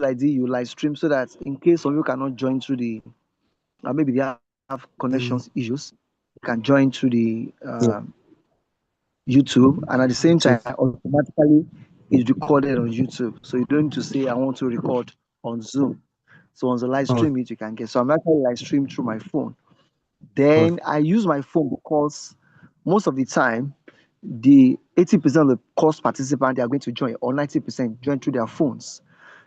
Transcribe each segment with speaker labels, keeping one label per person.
Speaker 1: like this, you live stream so that in case some of you cannot join through the, maybe they have
Speaker 2: Mm,
Speaker 1: connections issues, you can join through the
Speaker 2: yeah.
Speaker 1: YouTube, and at the same
Speaker 2: So,
Speaker 1: time, automatically it's recorded on YouTube. So you don't need to say I want to record on Zoom. So on the live
Speaker 2: oh,
Speaker 1: stream it you can get. So I'm actually live stream through my phone.
Speaker 2: oh,
Speaker 1: Then I use my phone because most of the time the 80% of the course participant they are going to join, or 90% join through their phones.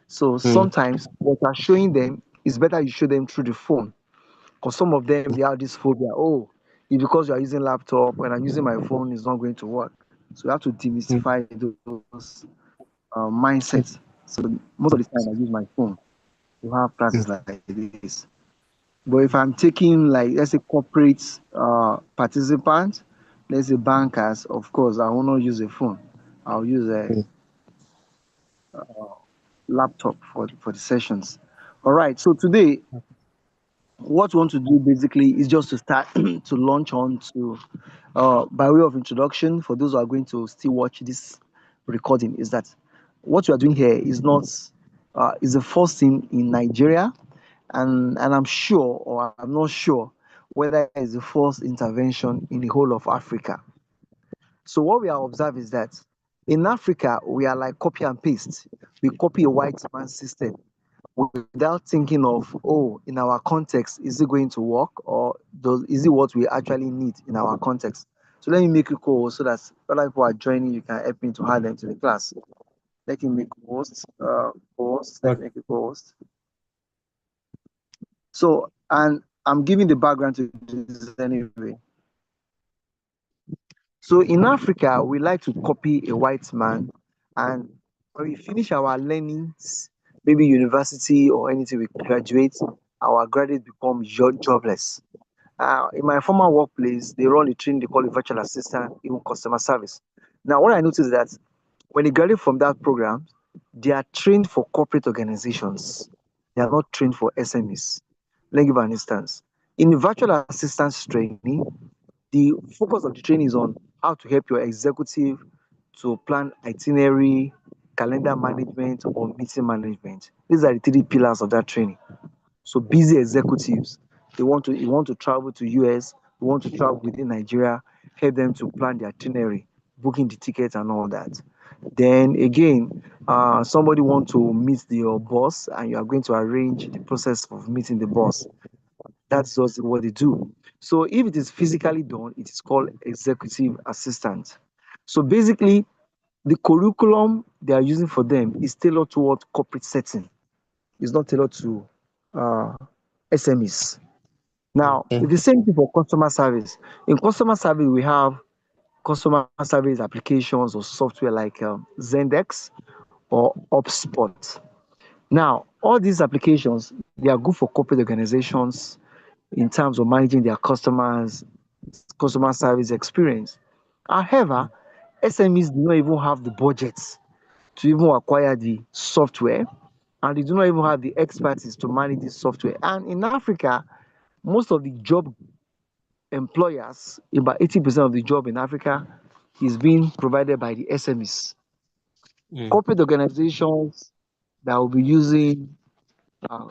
Speaker 1: So
Speaker 2: mm,
Speaker 1: sometimes what you're showing them is better you show them through the phone. Because some of them they have this phobia. Oh, it's because you are using laptop, when I'm using my phone, it's not going to work. So you have to
Speaker 2: mm,
Speaker 1: demystify those mindsets.
Speaker 2: mm,
Speaker 1: So most of the time I use my phone to have classes
Speaker 2: mm,
Speaker 1: like this. But if I'm taking, like, let's say corporate participants, let's say bankers, of course I will not use a phone. I'll use a
Speaker 2: mm,
Speaker 1: laptop for the sessions. All right. So today, what we want to do basically is just to start to launch on to, by way of introduction, for those who are going to still watch this recording, is that what we are doing here is not, is the first thing in Nigeria, and I'm sure, or I'm not sure, whether it's the first intervention in the whole of Africa. So what we have observed is that in Africa we are like copy and paste. We copy a white man system without thinking of, oh, in our context, is it going to work, or is it what we actually need in our context? So let me make you co-host so that other people are joining, you can help me to add them to the class. Let me make host, host, let
Speaker 2: okay.
Speaker 1: me make a co-host. So, and I'm giving the background to this anyway. So in Africa, we like to copy a white man, and when we finish our learnings, maybe university or anything, we graduate, our graduates become jobless. In my former workplace, they run a training they call it virtual assistant, even customer service. Now, what I noticed is that when they graduate from that program, they are trained for corporate organizations. They are not trained for SMEs. Let me give an instance. In the virtual assistance training, the focus of the training is on how to help your executive to plan itinerary, calendar management, or meeting management. These are the three pillars of that training. So busy executives, you want to travel to US, you want to travel within Nigeria, help them to plan the itinerary, booking the tickets and all that. Then again, somebody want to meet your boss and you are going to arrange the process of meeting the boss. That's just what they do. So if it is physically done, it is called executive assistant. So basically, the curriculum they are using for them is tailored toward corporate setting. It's not tailored to uh, SMEs. Now,
Speaker 2: Okay.
Speaker 1: it's the same thing for customer service. In customer service, we have customer service applications or software like Zendex or HubSpot. Now, all these applications, they are good for corporate organizations in terms of managing their customer service experience. However,
Speaker 2: Mm,
Speaker 1: SMEs do not even have the budgets to even acquire the software, and they do not even have the expertise to manage this software. And in Africa, most of the job employers, about 80% of the job in Africa is being provided by the SMEs.
Speaker 2: mm,
Speaker 1: Corporate organizations that will be using uh,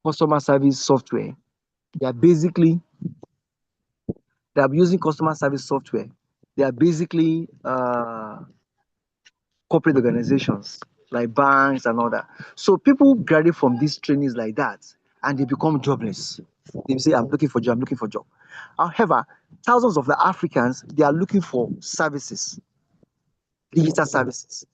Speaker 1: customer service software, they are basically they are using customer service software. They are basically corporate organizations like banks and all that. So people graduate from these trainings like that and they become jobless. They say, I'm looking for job, I'm looking for job. However, thousands of the Africans, they are looking for services, digital services.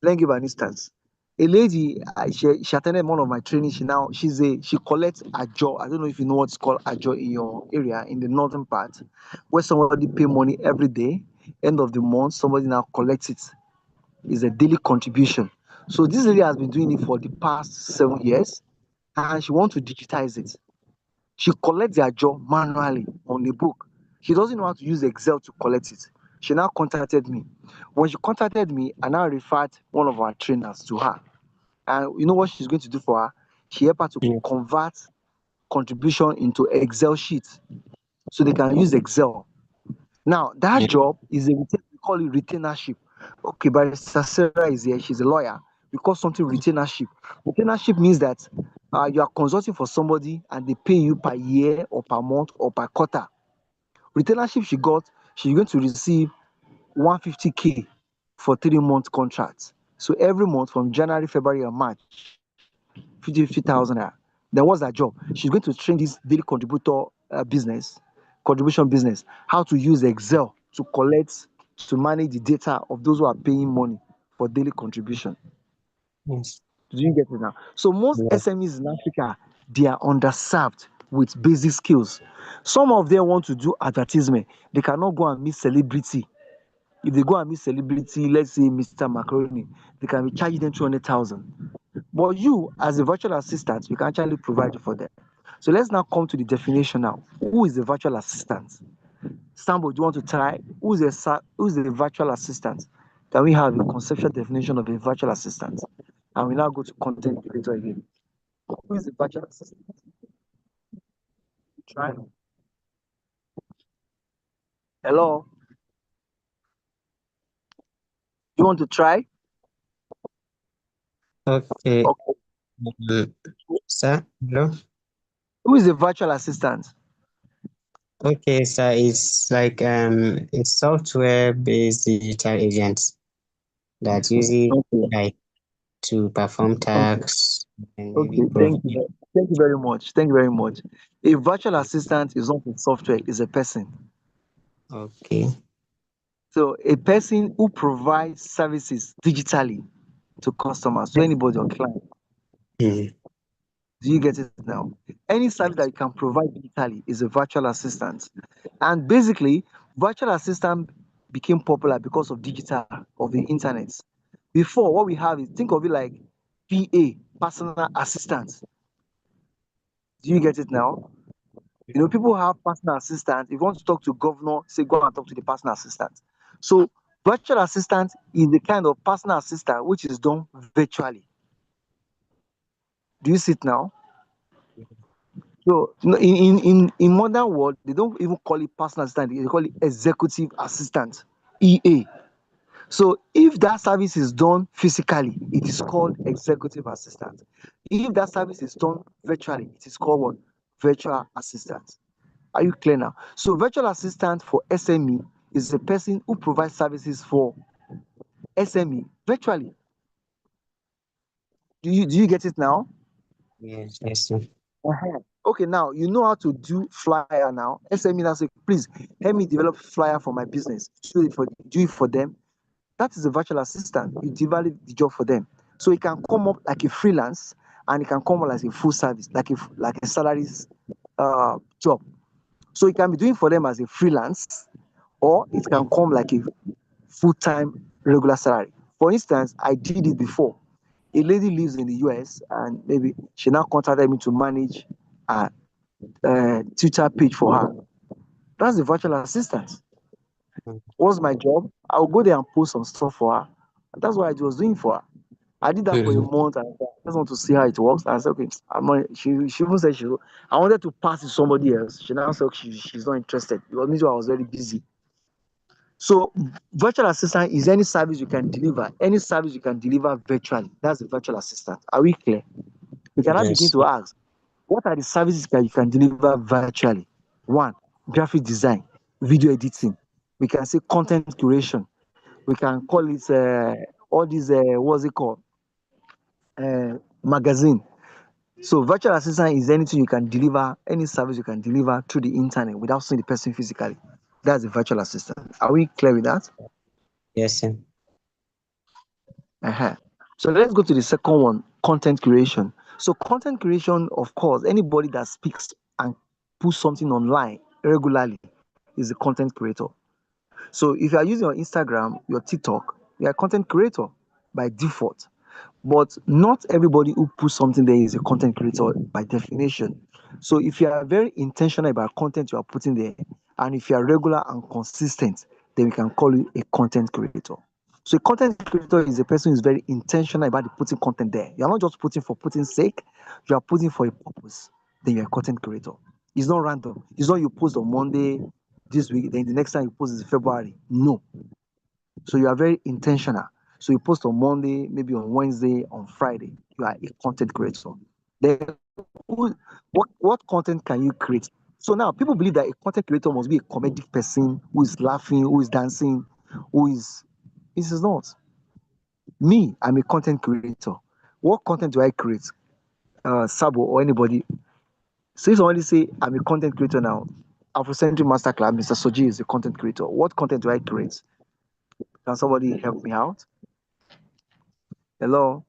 Speaker 1: Let me give an instance. A lady, she attended one of my trainings. She collects a job. I don't know if you know what's called a job in your area in the northern part, where somebody pay money every day. End of the month, somebody now collects it. Is a daily contribution. So this lady has been doing it for the past 7 years, and she wants to digitize it. She collects their job manually on a book. She doesn't know how to use Excel to collect it. She now contacted me. When she contacted me, I now referred one of our trainers to her. And you know what she's going to do for her? She helped her to
Speaker 2: yeah.
Speaker 1: convert contribution into Excel sheets so they can use Excel. Now, that
Speaker 2: Yeah.
Speaker 1: job is we call it retainership. Okay, Barrister Sarah is here, she's a lawyer. We call something retainership. Retainership means that you are consulting for somebody and they pay you per year or per month or per quarter. Retainership she got, she's going to receive 150K for 3 month contract. So every month from January, February, and March, 50,000 naira. Then what's that job? She's going to train this daily contributor business, contribution business, how to use Excel to collect, to manage the data of those who are paying money for daily contribution.
Speaker 2: Yes.
Speaker 1: Do you get it now? So most
Speaker 2: Yes.
Speaker 1: SMEs in Africa, they are underserved with basic skills. Some of them want to do advertisement. They cannot go and meet celebrity. If they go and meet celebrity, let's say Mr. Macaroni, they can be charging them 200,000. But you, as a virtual assistant, you can actually provide it for them. So let's now come to the definition now. Who is a virtual assistant? Sambo, do you want to try? Who is a virtual assistant? Can we have a conceptual definition of a virtual assistant? And we now go to content creator again. Who is a virtual assistant? Try. Hello, you want to try?
Speaker 2: Okay.
Speaker 1: Okay.
Speaker 2: Um, sir, hello.
Speaker 1: Who is a virtual assistant?
Speaker 2: Okay, sir, it's like a software-based digital agent that uses
Speaker 1: Okay.
Speaker 2: AI to perform
Speaker 1: Okay.
Speaker 2: tasks and maybe
Speaker 1: Okay.
Speaker 2: provide.
Speaker 1: Thank you very much. Thank you very much. A virtual assistant is not a software, it's a person.
Speaker 2: Okay.
Speaker 1: So a person who provides services digitally to customers, to anybody or client.
Speaker 2: Mhm.
Speaker 1: Do you get it now? Any service that you
Speaker 2: Yes.
Speaker 1: can provide digitally is a virtual assistant. And basically, virtual assistant became popular because of digital, of the internet. Before, what we have is think of it like PA, personal assistant. Do you get it now? People have personal assistants. If you want to talk to governor, say go and talk to the personal assistant. So virtual assistant is the kind of personal assistant which is done virtually. Do you see it now? So in modern world, they don't even call it personal assistant, they call it executive assistant, EA. So if that service is done physically, it is called executive assistant. If that service is done virtually, it is called what? Virtual assistant. Are you clear now? So virtual assistant for SME is a person who provides services for SME virtually. Do you get it now?
Speaker 2: Yes, yes, sir.
Speaker 1: Uh-huh. Okay, now you know how to do flyer now. SME now say, please help me develop flyer for my business. Do it for them. That is a virtual assistant. You develop the job for them. So it can come up like a freelance and it can come up as a full service, like a salaries job. So you can be doing for them as a freelance, or it can come like a full-time regular salary. For instance, I did it before. A lady lives in the US and maybe she now contacted me to manage a Twitter page for her. That's the virtual assistant. What's my job? I'll go there and post some stuff for her. And that's what I was doing for her. I did that for a
Speaker 2: Mhm.
Speaker 1: month and I just want to see how it works. And I said, okay, she even said I wanted to pass it to somebody else. She now said she's not interested. It means I was very busy. So virtual assistant is any service you can deliver, any service you can deliver virtually. That's the virtual assistant. Are we clear? We can now begin
Speaker 2: Yes.
Speaker 1: to ask, what are the services that you can deliver virtually? One, graphic design, video editing. We can say content curation. We can call it all these what's it called? Magazine. So virtual assistant is anything you can deliver, any service you can deliver through the internet without seeing the person physically. That's a virtual assistant. Are we clear with that?
Speaker 2: Yes, sir.
Speaker 1: Uh-huh. So let's go to the second one, content creation. So content creation, of course, anybody that speaks and puts something online regularly is a content creator. So if you are using your Instagram, your TikTok, you're a content creator by default. But not everybody who puts something there is a content creator by definition. So if you are very intentional about content you are putting there, and if you are regular and consistent, then we can call you a content creator. So a content creator is a person who is very intentional about the putting content there. You are not just putting for putting sake, you are putting for a purpose. Then you're a content creator. It's not random. It's not you post on Monday this week, then the next time you post is February. No. So you are very intentional. So you post on Monday, maybe on Wednesday, on Friday. You are a content creator. Then what content can you create? So now people believe that a content creator must be a comedic person who is laughing, who is dancing, who is. This is not. Me, I'm a content creator. What content do I create? Sabo or anybody. Say somebody say I'm a content creator now. Afrocentric Masterclass, Mr. Soji is a content creator. What content do I create? Can somebody help me out? Hello,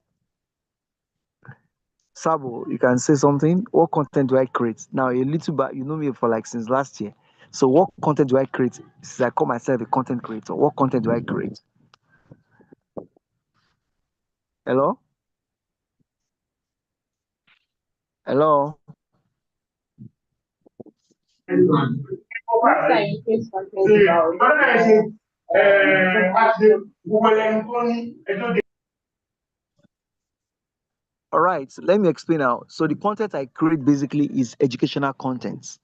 Speaker 1: Sabo, you can say something. What content do I create? Now a little bit, you know me for like since last year. So what content do I create? Since I call myself a content creator, what content do I create? Hello, hello. All right, so let me explain now. So the content I create basically is educational content.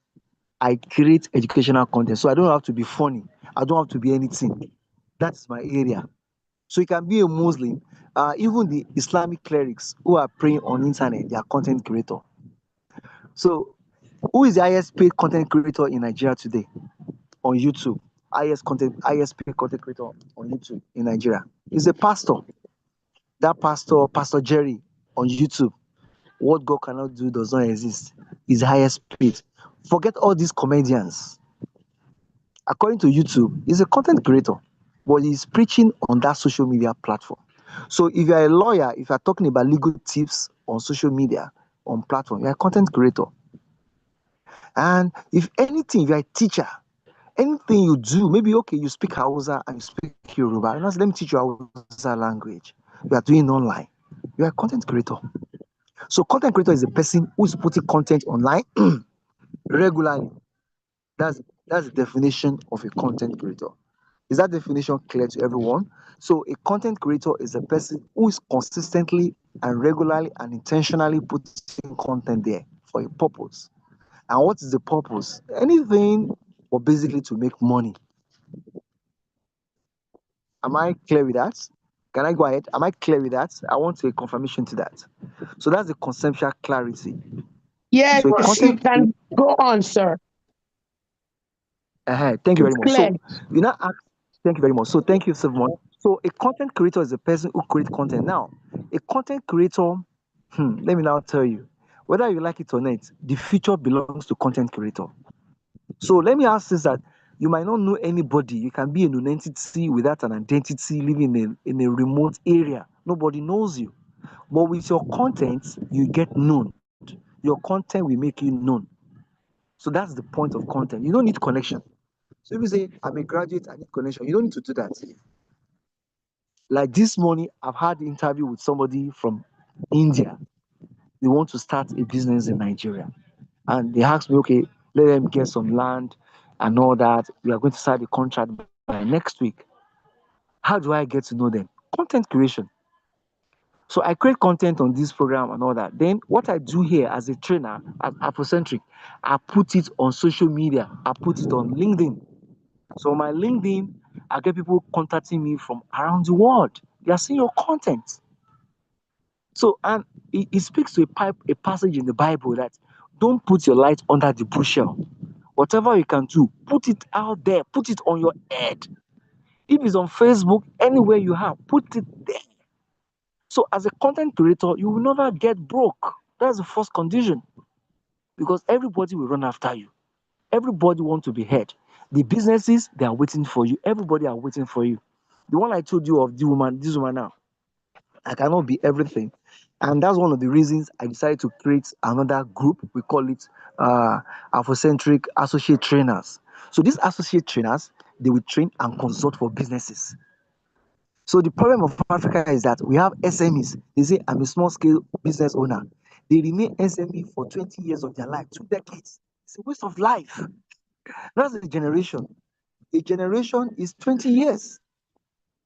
Speaker 1: I create educational content. So I don't have to be funny. I don't have to be anything. That's my area. So you can be a Muslim. Even the Islamic clerics who are praying on internet, they are content creator. So who is the highest paid content creator in Nigeria today on YouTube? Highest paid content creator on YouTube in Nigeria is a pastor. That pastor, Pastor Jerry on YouTube. What God cannot do does not exist. Is the highest paid. Forget all these comedians. According to YouTube, he's a content creator, but he's preaching on that social media platform. So if you're a lawyer, if you're talking about legal tips on social media, on platform, you're a content creator. And if anything, if you're a teacher, anything you do, maybe okay, you speak Hausa and you speak Yoruba, and let me teach you Hausa language. You are doing online. You are a content creator. So content creator is a person who is putting content online regularly. That's the definition of a content creator. Is that definition clear to everyone? So, a content creator is a person who is consistently and regularly and intentionally putting content there for a purpose. And what is the purpose? Anything but basically to make money. Am I clear with that? Can I go ahead? Am I clear with that? I want a confirmation to that. So, that's the conceptual clarity. So, a
Speaker 3: Yes, you
Speaker 1: content.
Speaker 3: can go on, sir.
Speaker 1: Thank you very
Speaker 3: It's
Speaker 1: much.
Speaker 3: clear.
Speaker 1: So, you now ask, thank you very much. So, thank you so much. So, a content creator is a person who creates content. Now, a content creator, let me now tell you, whether you like it or not, the future belongs to content creator. So, let me ask this that you might not know anybody. You can be a known entity without an identity, living in a remote area. Nobody knows you. But with your content, you get known. Your content will make you known. So, that's the point of content. You don't need connection. So if you say, I'm a graduate, I need connection, you don't need to do that. Like this morning, I've had an interview with somebody from India. They want to start a business in Nigeria. And they asked me, okay, let them get some land and all that. We are going to start the contract by next week. How do I get to know them? Content creation. So I create content on this program and all that. Then what I do here as a trainer at Afrocentric, I put it on social media. I put it on LinkedIn. So on my LinkedIn, I get people contacting me from around the world. They are seeing your content. So and it speaks to a passage in the Bible that don't put your light under the bushel. Whatever you can do, put it out there, put it on your head. If it's on Facebook, anywhere you have, put it there. So as a content creator, you will never get broke. That's the first condition because everybody will run after you. Everybody wants to be heard. The businesses, they are waiting for you. Everybody are waiting for you. The one I told you of the woman, this woman now, I cannot be everything. And that's one of the reasons I decided to create another group. We call it Afrocentric Associate Trainers. So these associate trainers, they will train and consult for businesses. So the problem of Africa is that we have SMEs. They say, I'm a small scale business owner. They remain SME for 20 years of their life, 2 decades. It's a waste of life. That's a generation. A generation is 20 years.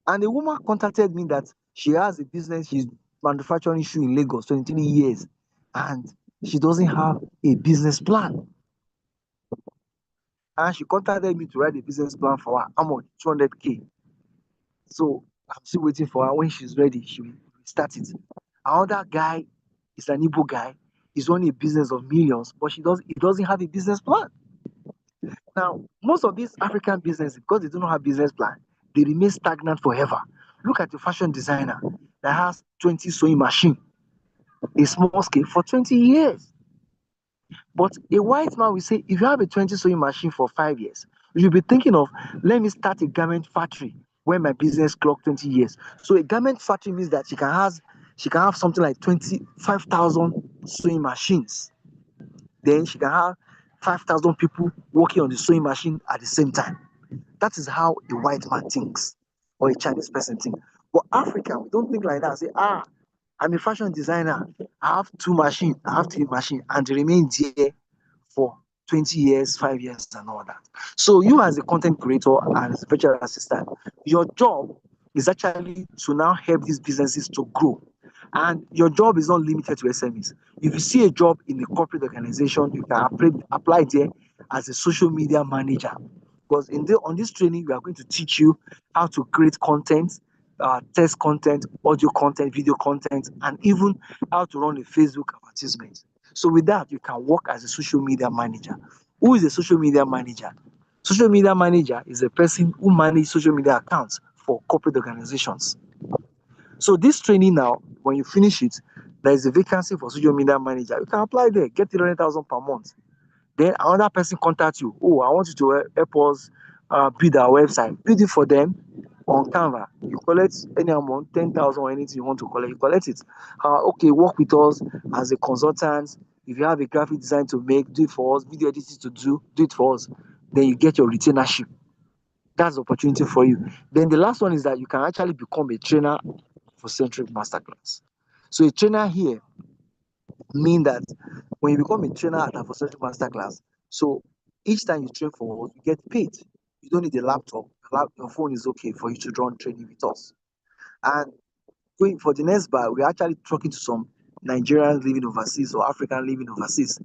Speaker 1: And a woman contacted me that she has a business, she's manufacturing shoe in Lagos, 23 years, and she doesn't have a business plan. And she contacted me to write a business plan for her. I'm on 200K. So I'm still waiting for her. When she's ready, she will start it. Another guy is an Igbo guy. He's running a business of millions, but he doesn't have a business plan. Now, most of these African businesses, because they do not have business plan, they remain stagnant forever. Look at the fashion designer that has 20 sewing machine, a small scale for 20 years. But a white man will say, if you have a 20 sewing machine for 5 years, you should be thinking of, let me start a garment factory when my business clock 20 years. So a garment factory means that she can have something like 25,000 sewing machines. Then she can have 5,000 people working on the sewing machine at the same time. That is how a white man thinks or a Chinese person thinks. But Africa, we don't think like that. Say, I'm a fashion designer. I have two machines, I have three machines, and they remain there for 20 years, 5 years, and all that. So you as a content creator and as a virtual assistant, your job is actually to now help these businesses to grow. And your job is not limited to SMEs. If you see a job in a corporate organization, you can apply there as a social media manager. Because on this training, we are going to teach you how to create content, text content, audio content, video content, and even how to run a Facebook advertisement. So with that, you can work as a social media manager. Who is a social media manager? Social media manager is a person who manages social media accounts for corporate organizations. So this training now, when you finish it, there is a vacancy for social media manager. You can apply there, get 300,000 per month. Then another person contacts you. Oh, I want you to help us build our website. Build it for them on Canva. You collect any amount, 10,000 or anything you want to collect, you collect it. Okay, work with us as a consultant. If you have a graphic design to make, do it for us. Video editing to do it for us. Then you get your retainership. That's the opportunity for you. Then the last one is that you can actually become a trainer for Centric Masterclass. So a trainer here mean that when you become a trainer at Afrocentric Masterclass, so each time you train for us, you get paid. You don't need a laptop. Your phone is okay for you to run training with us. And going for the next bar, we're actually talking to some Nigerians living overseas or African living overseas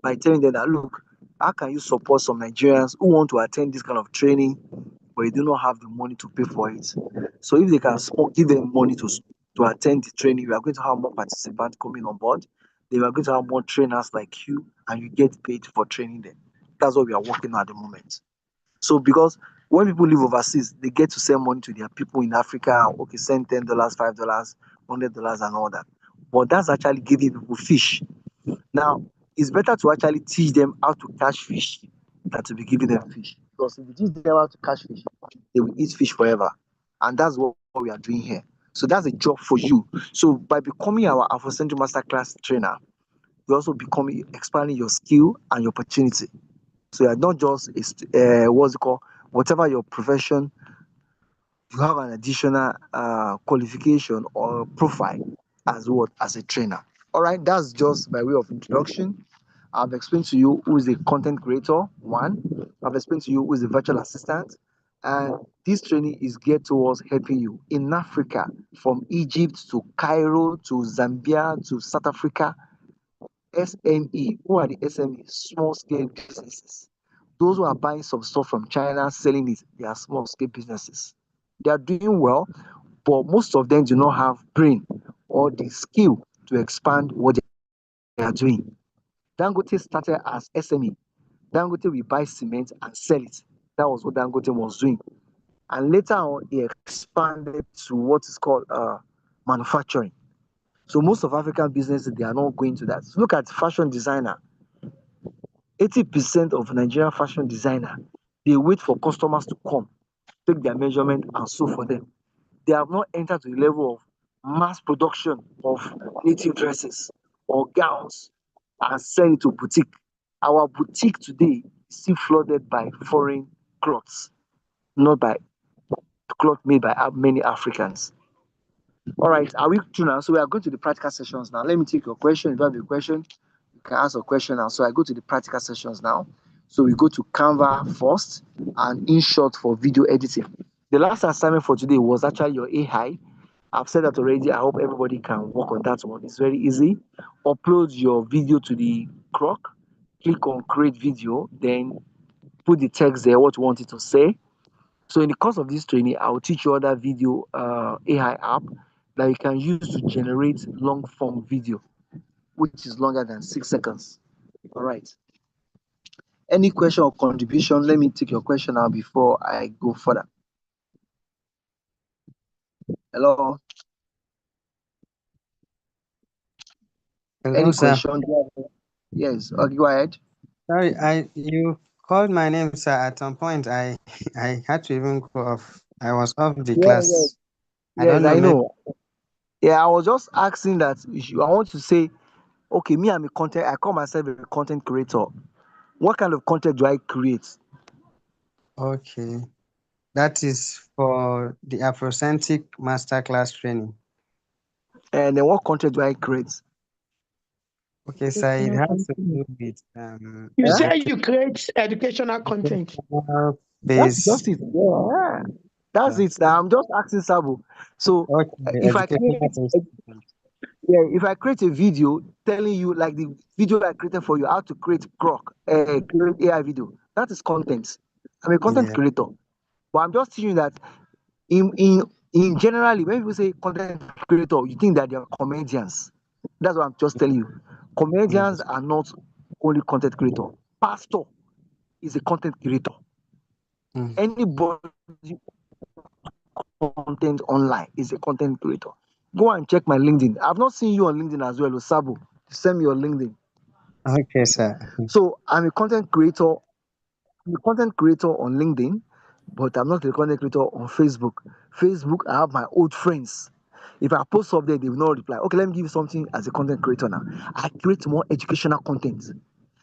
Speaker 1: by telling them that, look, how can you support some Nigerians who want to attend this kind of training, but you do not have the money to pay for it? So if they can give them money to attend the training, we are going to have more participants coming on board. Then we are going to have more trainers like you, and you get paid for training them. That's what we are working on at the moment. So because when people live overseas, they get to send money to their people in Africa. Okay, send $10, $5, $100, and all that. But that's actually giving people fish. Now, it's better to actually teach them how to catch fish than to be giving them fish. Because if you teach them how to catch fish, they will eat fish forever. And that's what we are doing here. So that's a job for you. So by becoming our Afrocentric Masterclass trainer, you also become expanding your skill and your opportunity. So you're not just what's it called, whatever your profession, you have an additional qualification or profile as what as a trainer. All right, that's just by way of introduction. I've explained to you who is a content creator, one. I've explained to you who is a virtual assistant. And this training is geared towards helping you in Africa, from Egypt to Cairo to Zambia to South Africa. SME. Who are the SME? Small scale businesses. Those who are buying some stuff from China, selling it, they are small scale businesses. They are doing well, but most of them do not have brain or the skill to expand what they are doing. Dangote started as SME. Dangote will buy cement and sell it. That was what Dangote was doing. And later on, he expanded to what is called manufacturing. So most of African businesses, they are not going to that. So look at fashion designer. 80% of Nigerian fashion designer, they wait for customers to come, take their measurement and sew for them. They have not entered to the level of mass production of native dresses or gowns and sell it to boutique. Our boutique today is still flooded by foreign clothes, not by cloth made by many Africans. All right, are we through now? So we are going to the practical sessions now. Let me take your question. If you have a question, you can ask a question now. So I go to the practical sessions now. So we go to Canva first and InShot for video editing. The last assignment for today was actually your AI. I've said that already. I hope everybody can work on that one. It's very easy. Upload your video to the croc, click on create video, then put the text there, what you want it to say. So in the course of this training, I will teach you other video AI app that you can use to generate long form video, which is longer than 6 seconds. All right. Any question or contribution? Let me take your question now before I go further. Hello.
Speaker 2: Hello,
Speaker 1: Any
Speaker 2: sir.
Speaker 1: question? Yes. Okay, go ahead.
Speaker 2: Sorry, I you called my name, sir. At some point, I had to even go off. I was off the
Speaker 1: Yeah, yeah.
Speaker 2: class. I don't
Speaker 1: Yes,
Speaker 2: know,
Speaker 1: I
Speaker 2: maybe.
Speaker 1: know. Yeah, I was just asking that I want to say, okay, me, I call myself a content creator. What kind of content do I create?
Speaker 2: Okay, that is for the Afrocentric Masterclass training.
Speaker 1: And then what content do I create?
Speaker 2: Okay, sir, it has to do with
Speaker 3: You
Speaker 1: Yeah,
Speaker 3: say you create educational content.
Speaker 2: educational
Speaker 1: that's
Speaker 2: based.
Speaker 1: just it. Yeah, that's
Speaker 2: uh,
Speaker 1: it. Now I'm just asking Sabo. So
Speaker 2: Okay,
Speaker 1: if I
Speaker 2: educational
Speaker 1: create,
Speaker 2: based.
Speaker 1: yeah, if I create a video telling you like the video I created for you how to create create AI video, that is content. I'm a content
Speaker 2: Yeah.
Speaker 1: creator, but I'm just teaching you that in in in generally when people say content creator, you think that they are comedians. That's what I'm just telling you. Comedians
Speaker 2: Yes.
Speaker 1: are not only content creator. Pastor is a content creator.
Speaker 2: Mm.
Speaker 1: Anybody content online is a content creator. Go and check my LinkedIn. I've not seen you on LinkedIn as well, Osabo. Send me your LinkedIn.
Speaker 2: Okay, sir.
Speaker 1: So I'm a content creator. I'm a content creator on LinkedIn, but I'm not a content creator on Facebook. Facebook, I have my old friends. If I post up there, they will not reply. Okay, let me give you something as a content creator now. I create more educational content.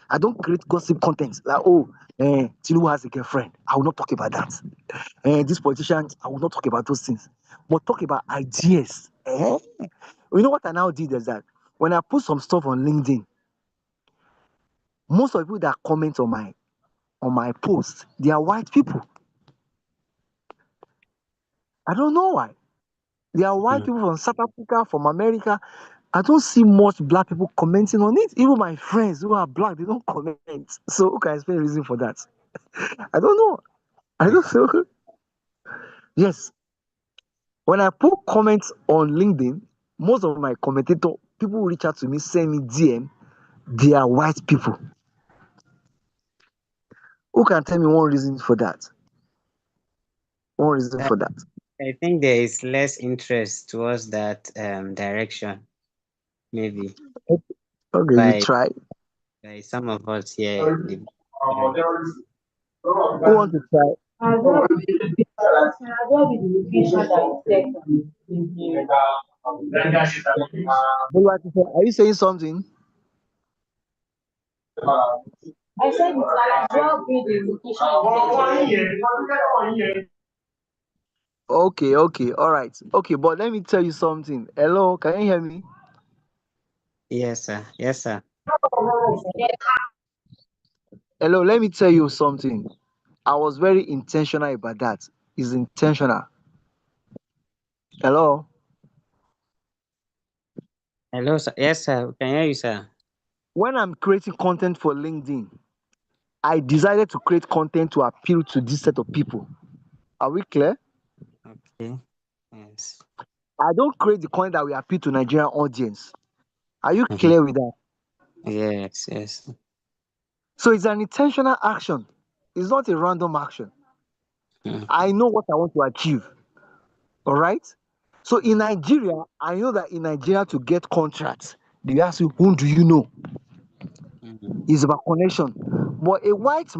Speaker 1: I don't create gossip content like, oh, Tinubu has a girlfriend. I will not talk about that. This politician, I will not talk about those things, but talk about ideas. You know what I now did is that when I put some stuff on LinkedIn, most of the people that comment on my post, they are white people. I don't know why. They are white
Speaker 2: Mm.
Speaker 1: people from South Africa, from America. I don't see much black people commenting on it. Even my friends who are black, they don't comment. So who can explain the reason for that? I don't know. I don't know. Yes. When I put comments on LinkedIn, most of my commentator people reach out to me, send me DM. They are white people. Who can tell me one reason for that? One reason
Speaker 2: Uh,
Speaker 1: for that.
Speaker 2: I think there is less interest towards that direction, maybe
Speaker 1: Okay, you
Speaker 2: by
Speaker 1: try.
Speaker 2: some of us here in the area.
Speaker 1: Who want to try? Boluwatife, are you saying something?
Speaker 3: I said it can as well be the location.
Speaker 1: Okay, okay, all right. Okay, but let me tell you something. Hello, can you hear me?
Speaker 2: Yes, sir. Yes, sir.
Speaker 1: Hello, let me tell you something. I was very intentional about that. It's intentional. Hello.
Speaker 2: Hello, sir. Yes, sir. We can hear you, sir.
Speaker 1: When I'm creating content for LinkedIn, I decided to create content to appeal to this set of people. Are we clear?
Speaker 2: Okay. Yes.
Speaker 1: I don't create the content that will appeal to Nigerian audience. Are you
Speaker 2: Mhm.
Speaker 1: clear with that?
Speaker 2: Yes, yes.
Speaker 1: So it's an intentional action. It's not a random action.
Speaker 2: Mm.
Speaker 1: I know what I want to achieve. All right. So in Nigeria, I know that in Nigeria to get contracts, they ask you, whom do you know?
Speaker 2: Mm.
Speaker 1: It's about connection. But a white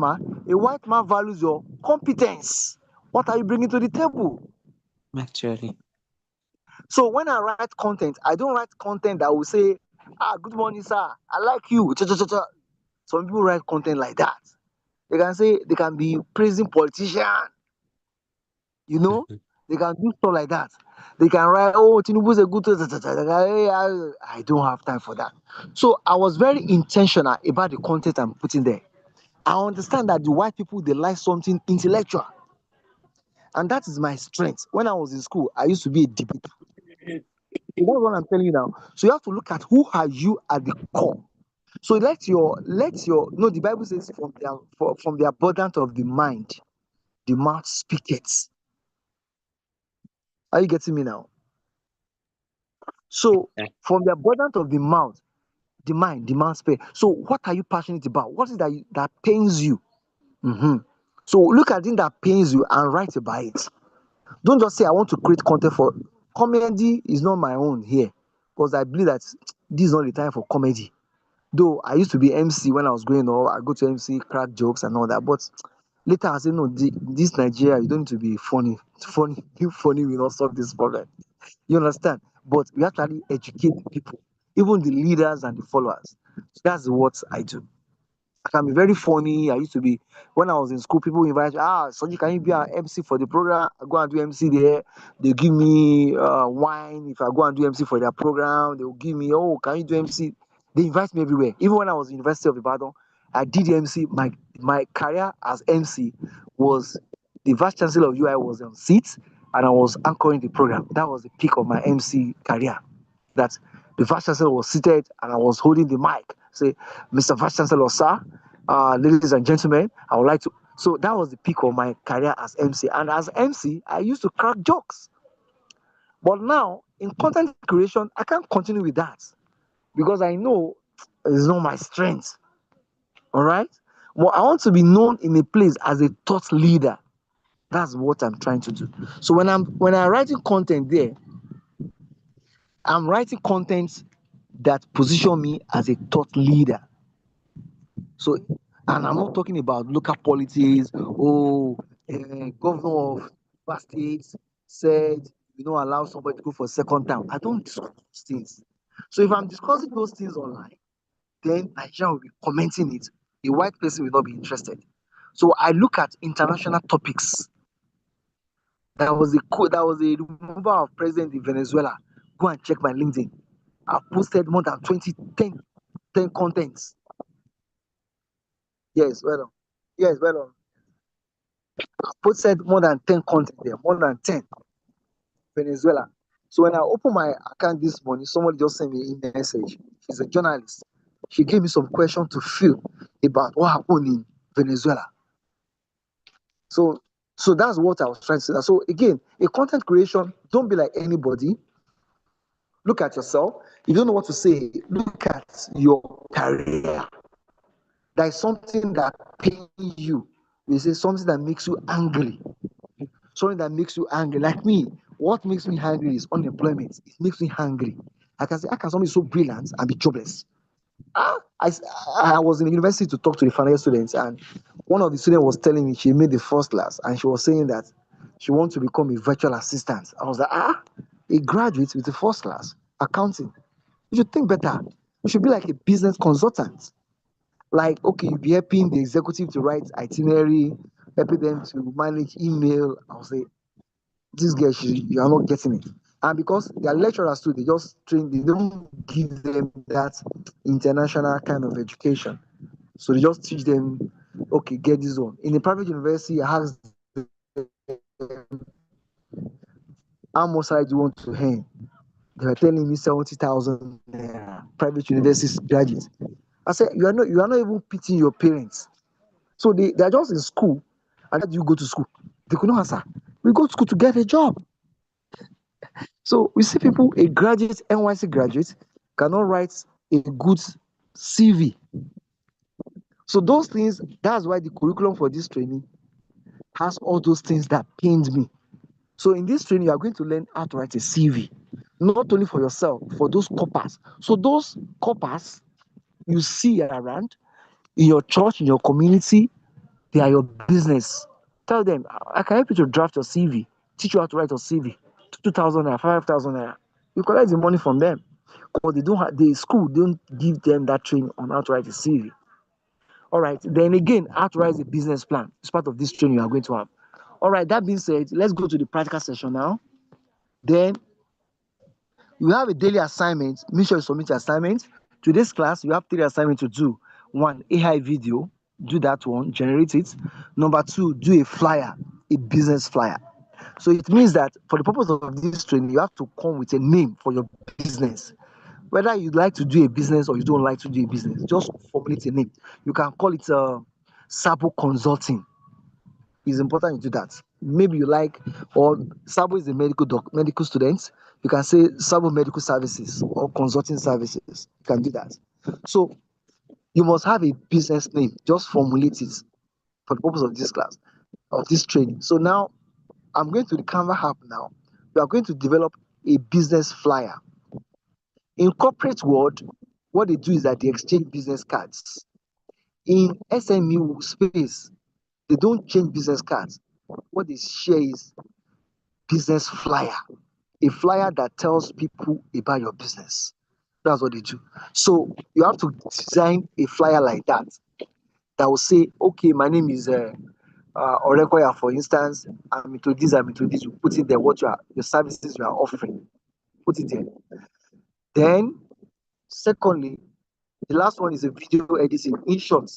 Speaker 1: man values your competence. What are you bringing to the table?
Speaker 2: Actually.
Speaker 1: So when I write content, I don't write content that will say, good morning, sir. I like you. Cha, cha, cha, cha. Some people write content like that. They can say they can be praising politician, you know,
Speaker 2: Mhm.
Speaker 1: they can do stuff like that. They can write, oh, Tinubu's a good. Ta, ta, ta, ta, ta. I don't have time for that. So I was very intentional about the content I'm putting there. I understand that the white people they like something intellectual, and that is my strength. When I was in school, I used to be a debater. So that's what I'm telling you now. So you have to look at who are you at the core. So let your no, the Bible says from the abundance of the mind the mouth speaketh. Are you getting me now? So
Speaker 2: Yeah.
Speaker 1: from the abundance of the mouth, the mind, the mouth speak. So what are you passionate about? What is that that pains you? Mhm. So look at it that pains you and write about it. Don't just say I want to create content for comedy is not my own here because I believe that this is not the time for comedy. Though I used to be MC when I was growing up, I go to MC, crack jokes and all that. But later I said, no, this Nigeria, you don't need to be funny. Funny, you funny will not solve this problem. You understand? But we actually educate the people, even the leaders and the followers. So that's what I do. I can be very funny. I used to be when I was in school. People invite me, Soji, can you be an MC for the program? I go and do MC there. They give me wine if I go and do MC for their program. They will give me, oh, can you do MC? They invite me everywhere. Even when I was in University of Ibadan, I did the MC. My career as MC was the vice chancellor of UI was on seat, and I was anchoring the program. That was the peak of my MC career. That the vice chancellor was seated and I was holding the mic. Say, Mr. Vice Chancellor, sir, ladies and gentlemen, I would like to. So that was the peak of my career as MC. And as MC, I used to crack jokes. But now, in content creation, I can't continue with that because I know it's not my strength. All right. But I want to be known in a place as a thought leader. That's what I'm trying to do. So when I'm writing content there, I'm writing content that position me as a thought leader. So, and I'm not talking about local politics. Oh, governor of Rivers State said you don't allow somebody to go for a second term. I don't discuss those things. So if I'm discussing those things online, then Nigeria will be commenting it. A white person will not be interested. So I look at international topics. That was a removal of president in Venezuela. Go and check my LinkedIn. I've posted more than 20, 10 contents. Yes, well done. Yes, well done. Posted more than 10 content there, more than 10. Venezuela. So when I opened my account this morning, somebody just sent me a message. She's a journalist. She gave me some questions to fill about what happened in Venezuela. So so that's what I was trying to say. So again, a content creation, don't be like anybody. Look at yourself. If you don't know what to say, look at your career. There is something that pains you. They say something that makes you angry. Something that makes you angry. Like me, what makes me angry is unemployment. It makes me angry. I can say, how can somebody so brilliant and be jobless? Ah, I was in the university to talk to the final year students, and one of the students was telling me she made the first class, and she was saying that she wants to become a virtual assistant. I was like, a graduate with the first class, accounting. You should think better. You should be like a business consultant. Like, okay, you be helping the executive to write itinerary, helping them to manage email. I was like, this girl, you are not getting it. And because they are lecturers too, they just train, they don't give them that international kind of education. So they just teach them, okay, get this one. In a private university, I asked them, how much salary do you want to earn? They were telling me 70,000 private university graduates. I said, you are not even pitying your parents. So they are just in school. And how do you go to school? They could not answer. We go to school to get a job. So we see people, a graduate, NYC graduate, cannot write a good CV. So those things, that's why the curriculum for this training has all those things that pained me. So in this training, you are going to learn how to write a CV, not only for yourself, for those coppers. So those coppers you see around in your church, in your community, they are your business. Tell them, I can help you to draft your CV, teach you how to write your CV. 2,000 naira, 5,000 naira. You collect the money from them. Because they don't have the school don't give them that training on how to write a CV. All right. Then again, how to write a business plan. It's part of this training you are going to have. All right. That being said, let's go to the practical session now. Then you have a daily assignment. Make sure you submit your assignment. Today's class, you have 3 assignments to do. One, AI video. Do that one, generate it. Number two, do a flyer, a business flyer. So it means that for the purpose of this training, you have to come with a name for your business. Whether you like to do a business or you don't like to do a business, just formulate a name. You can call it Sabo Consulting. it's important you do that. Maybe you like, or Sabo is a medical student. You can say Sabo Medical Services or Consulting Services. You can do that. So you must have a business name. Just formulate it for the purpose of this class, of this training. So now I'm going to the Canva app now. We are going to develop a business flyer. In corporate world, what they do is that they exchange business cards. In SME space, they don't change business cards. What they share is business flyer, a flyer that tells people about your business. That's what they do. So you have to design a flyer like that that will say, okay, my name is Orekoya, for instance. I'm into this. You put it there, what you are, the services you are offering. Put it there. Then, secondly, the last one is a video editing. In short,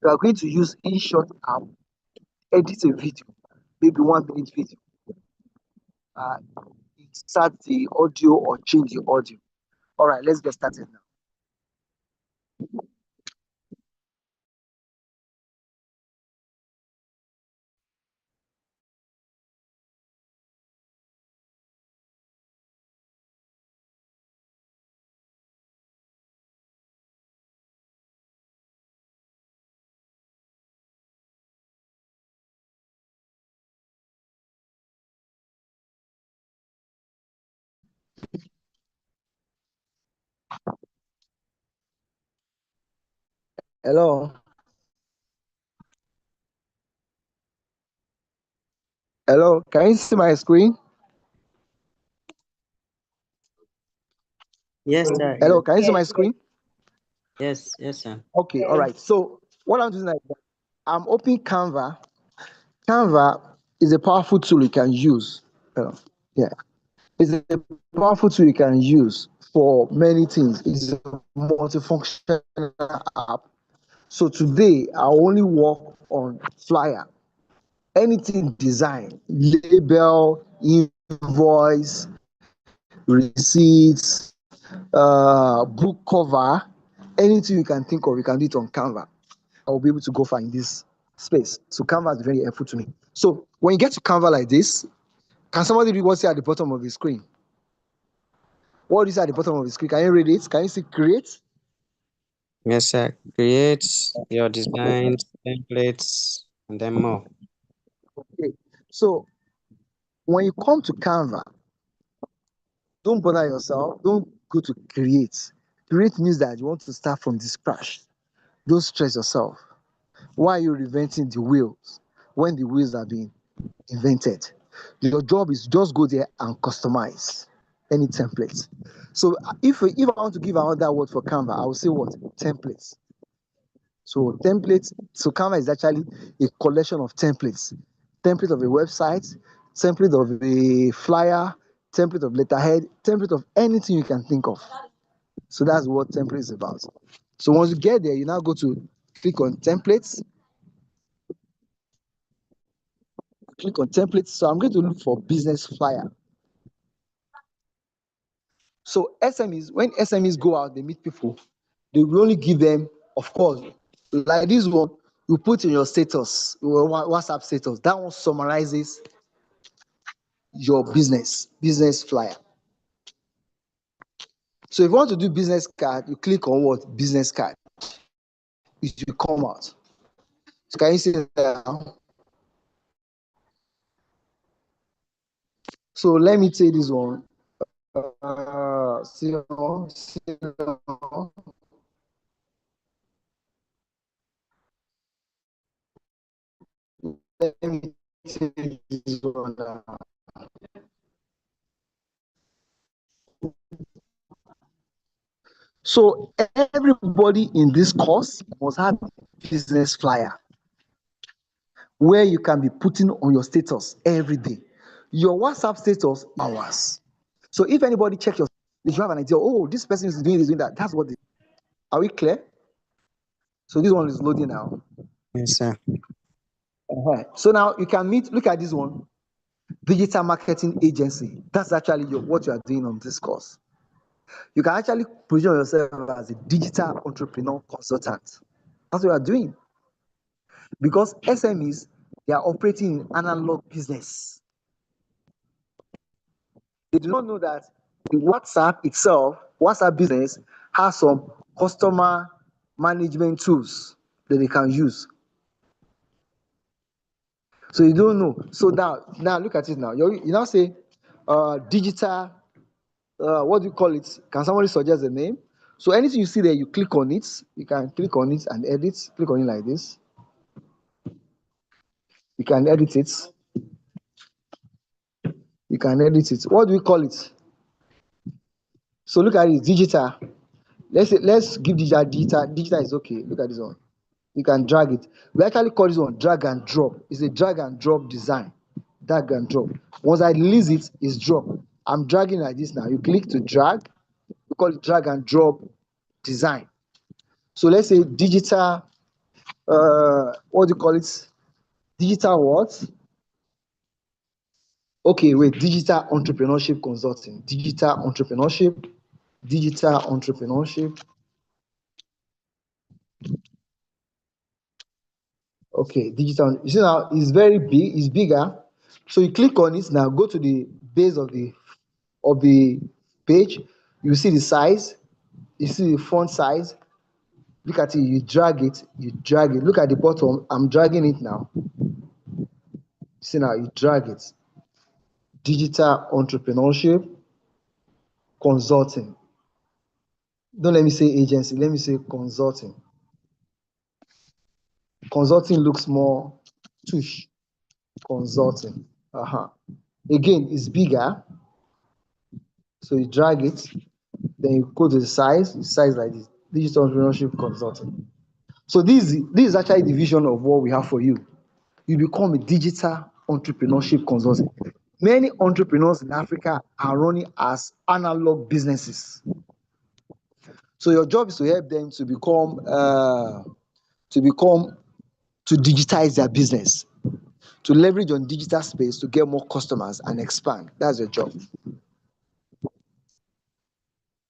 Speaker 1: you are going to use InShot app, edit a video, maybe 1 minute video, uh, insert the audio or change the audio. All right, let's get started now. Hello, hello. Can you see my screen?
Speaker 2: Yes, sir.
Speaker 1: Hello, can you see
Speaker 3: Yes,
Speaker 1: my
Speaker 3: yes.
Speaker 1: screen?
Speaker 2: Yes, sir.
Speaker 1: Okay, all
Speaker 3: Yes.
Speaker 1: right. So what I'm doing is I'm opening Canva. Canva is a powerful tool you can use. Yeah, it's a powerful tool you can use for many things. It's a multifunctional app. So today I only work on flyer. Anything design, label, invoice, receipts, book cover, anything you can think of, you can do it on Canva. I will be able to go far in this space. So Canva is very helpful to me. So when you get to Canva like this, can somebody read what's here at the bottom of the screen? What is at the bottom of the screen? Can you read it? Can you see create?
Speaker 2: Yes, sir. Create your designs, templates, and then more.
Speaker 1: Okay. So when you come to Canva, don't bother yourself. Don't go to create. Create means that you want to start from the scratch. Don't stress yourself. Why are you reinventing the wheels when the wheels are being invented? Your job is just go there and customize any template. So if I want to give another word for Canva, I will say what? Templates. So templates, so Canva is actually a collection of templates. Template of a website, template of a flyer, template of letterhead, template of anything you can think of. So that's what template is about. So once you get there, you now go to click on templates, click on templates. So I'm going to look for business flyer. So SMEs, when SMEs go out, they meet people, they will only give them, of course, like this one, you put in your status, your WhatsApp status. That one summarizes your business flyer. So if you want to do business card, you click on what? Business card. It will come out. So can you see that now? So let me take this one. See, let me take this one now. So everybody in this course must have a business flyer where you can be putting on your status every day. Your WhatsApp status hours. So if anybody check your, they should have an idea. Oh, this person is doing this, doing that. That's what they. Are we clear? So this one is loading now.
Speaker 2: Yes, sir.
Speaker 1: So now you can meet. Look at this one. Digital marketing agency. That's actually what you are doing on this course. You can actually position yourself as a digital entrepreneur consultant. That's what you are doing. Because SMEs, They are operating in analog business. They do not know that the WhatsApp business has some customer management tools that they can use. So you don't know. So now look at it now. You now say digital, what do you call it? Can somebody suggest a name? So anything you see there, you click on it. You can click on it and edit. Click on it like this. You can edit it. You can edit it. What do we call it? So look at it, digital. Let's give digital. Digital is okay. Look at this one. You can drag it. We actually call this one drag and drop. It's a drag and drop design. Drag and drop. Once I release it, it's drop. I'm dragging like this now. You click to drag. We call it drag and drop design. So let's say digital, what do you call it? Digital what? Okay, wait, digital entrepreneurship consulting. Digital entrepreneurship. Okay, digital. You see now it's very big, it's bigger. So you click on it now, go to the base of the page, you see the size, you see the font size. Look at it, you drag it. Look at the bottom, I'm dragging it now. See now, you drag it. Digital entrepreneurship consulting. Don't let me say agency, let me say consulting. Consulting looks more tush. Consulting. Again, it's bigger. So you drag it, then you go to the size like this. Digital entrepreneurship consulting. So this is actually the vision of what we have for you. You become a digital entrepreneurship consultant. Many entrepreneurs in Africa are running as analog businesses. So your job is to help them to digitize their business, to leverage on digital space to get more customers and expand. That's your job.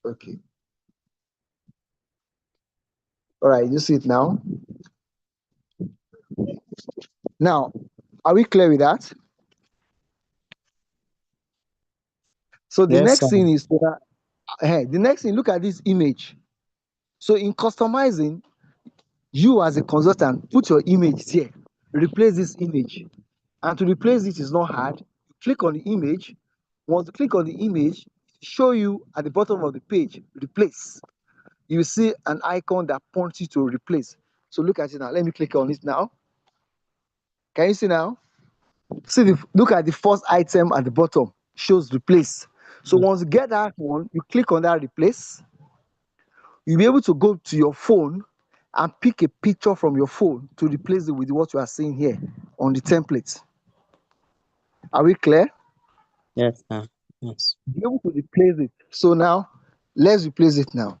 Speaker 1: Okay. All right, you see it now. Now, are we clear with that? So the
Speaker 2: Yes,
Speaker 1: next
Speaker 2: sir.
Speaker 1: thing is the next thing, look at this image. So in customizing, you as a consultant, put your image here, replace this image. And to replace it is not hard. Click on the image. Once you click on the image, show you at the bottom of the page, replace. You see an icon that points you to replace. So look at it now. Let me click on it now. Can you see now? Look at the first item at the bottom, shows replace. So once you get that one, you click on that replace. You'll be able to go to your phone and pick a picture from your phone to replace it with what you are seeing here on the template. Are we clear?
Speaker 2: Yes, sir. Yes.
Speaker 1: Be able to replace it. So now, let's replace it now.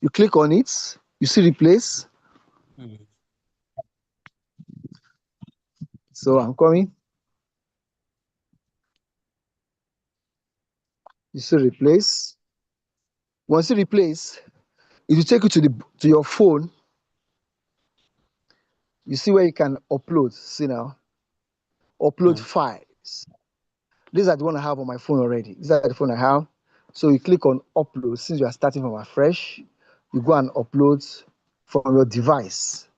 Speaker 1: You click on it, you see replace.
Speaker 2: Mm.
Speaker 1: So I'm coming. You see replace. Once you replace, it will take you to your phone. You see where you can upload. See now, upload
Speaker 2: Mm.
Speaker 1: files. These are the one I have on my phone already. These are the phone I have. So you click on upload. Since you are starting from afresh, you go and upload from your device.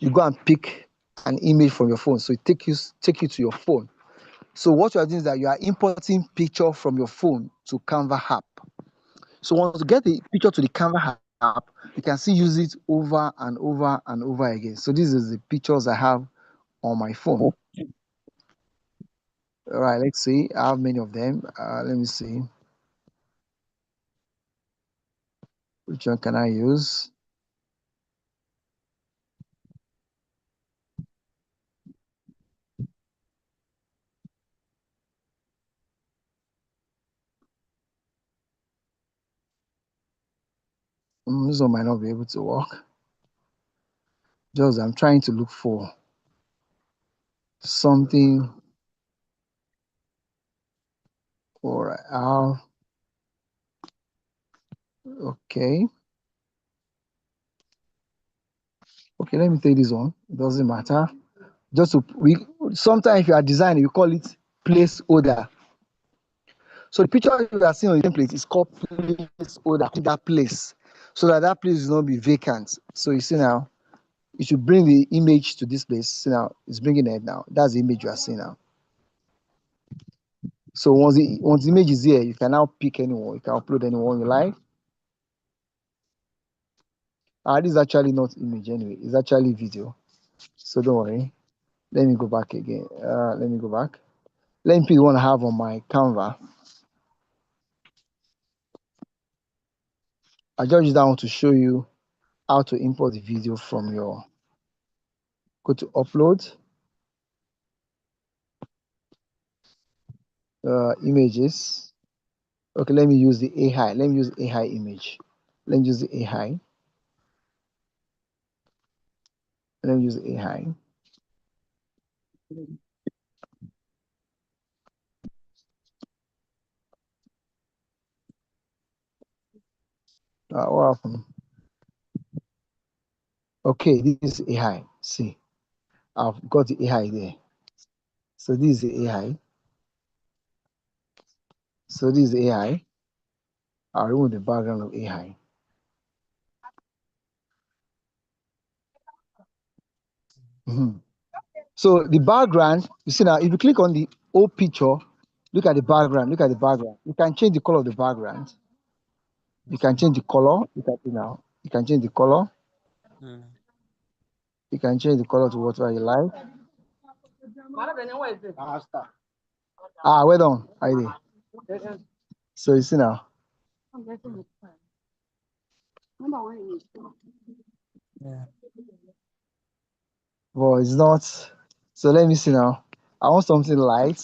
Speaker 1: You go and pick an image from your phone. So it take you to your phone. So what you are doing is that you are importing picture from your phone to Canva app. So once you get the picture to the Canva app, you can still use it over and over and over again. So this is the pictures I have on my phone. All right, let's see. I have many of them. Let me see. Which one can I use? This one might not be able to work. Just I'm trying to look for something. All right. Okay. Okay, let me take this one. It doesn't matter. Just to we sometimes if you are designing, you call it placeholder. So the picture you are seeing on the template is called placeholder, that place, so that that place will not be vacant. So you see now, you should bring the image to this place. See now, it's bringing it now. That's the image you are seeing now. So once the image is here, you can now pick anyone. You can upload anyone you like. This is actually not image anyway. It's actually video. So don't worry. Let me go back again. Let me go back. Let me pick one I have on my Canva. I just use that one to show you how to import the video from your. Go to upload images. Okay, let me use the AI. Let me use AI image. Let me use the AI. Let me use the AI. What happened? Okay, this is AI. See, I've got the AI there. So this is the AI. So this is the AI. I'll remove the background of AI. So the background, you see now, if you click on the old picture, look at the background, look at the background. You can change the color of the background. You can change the color. Look at it now. You can change the color.
Speaker 2: Mm.
Speaker 1: You can change the color to whatever you like. Well done. I did. So you see now.
Speaker 2: Yeah.
Speaker 1: But it's not. So let me see now. I want something light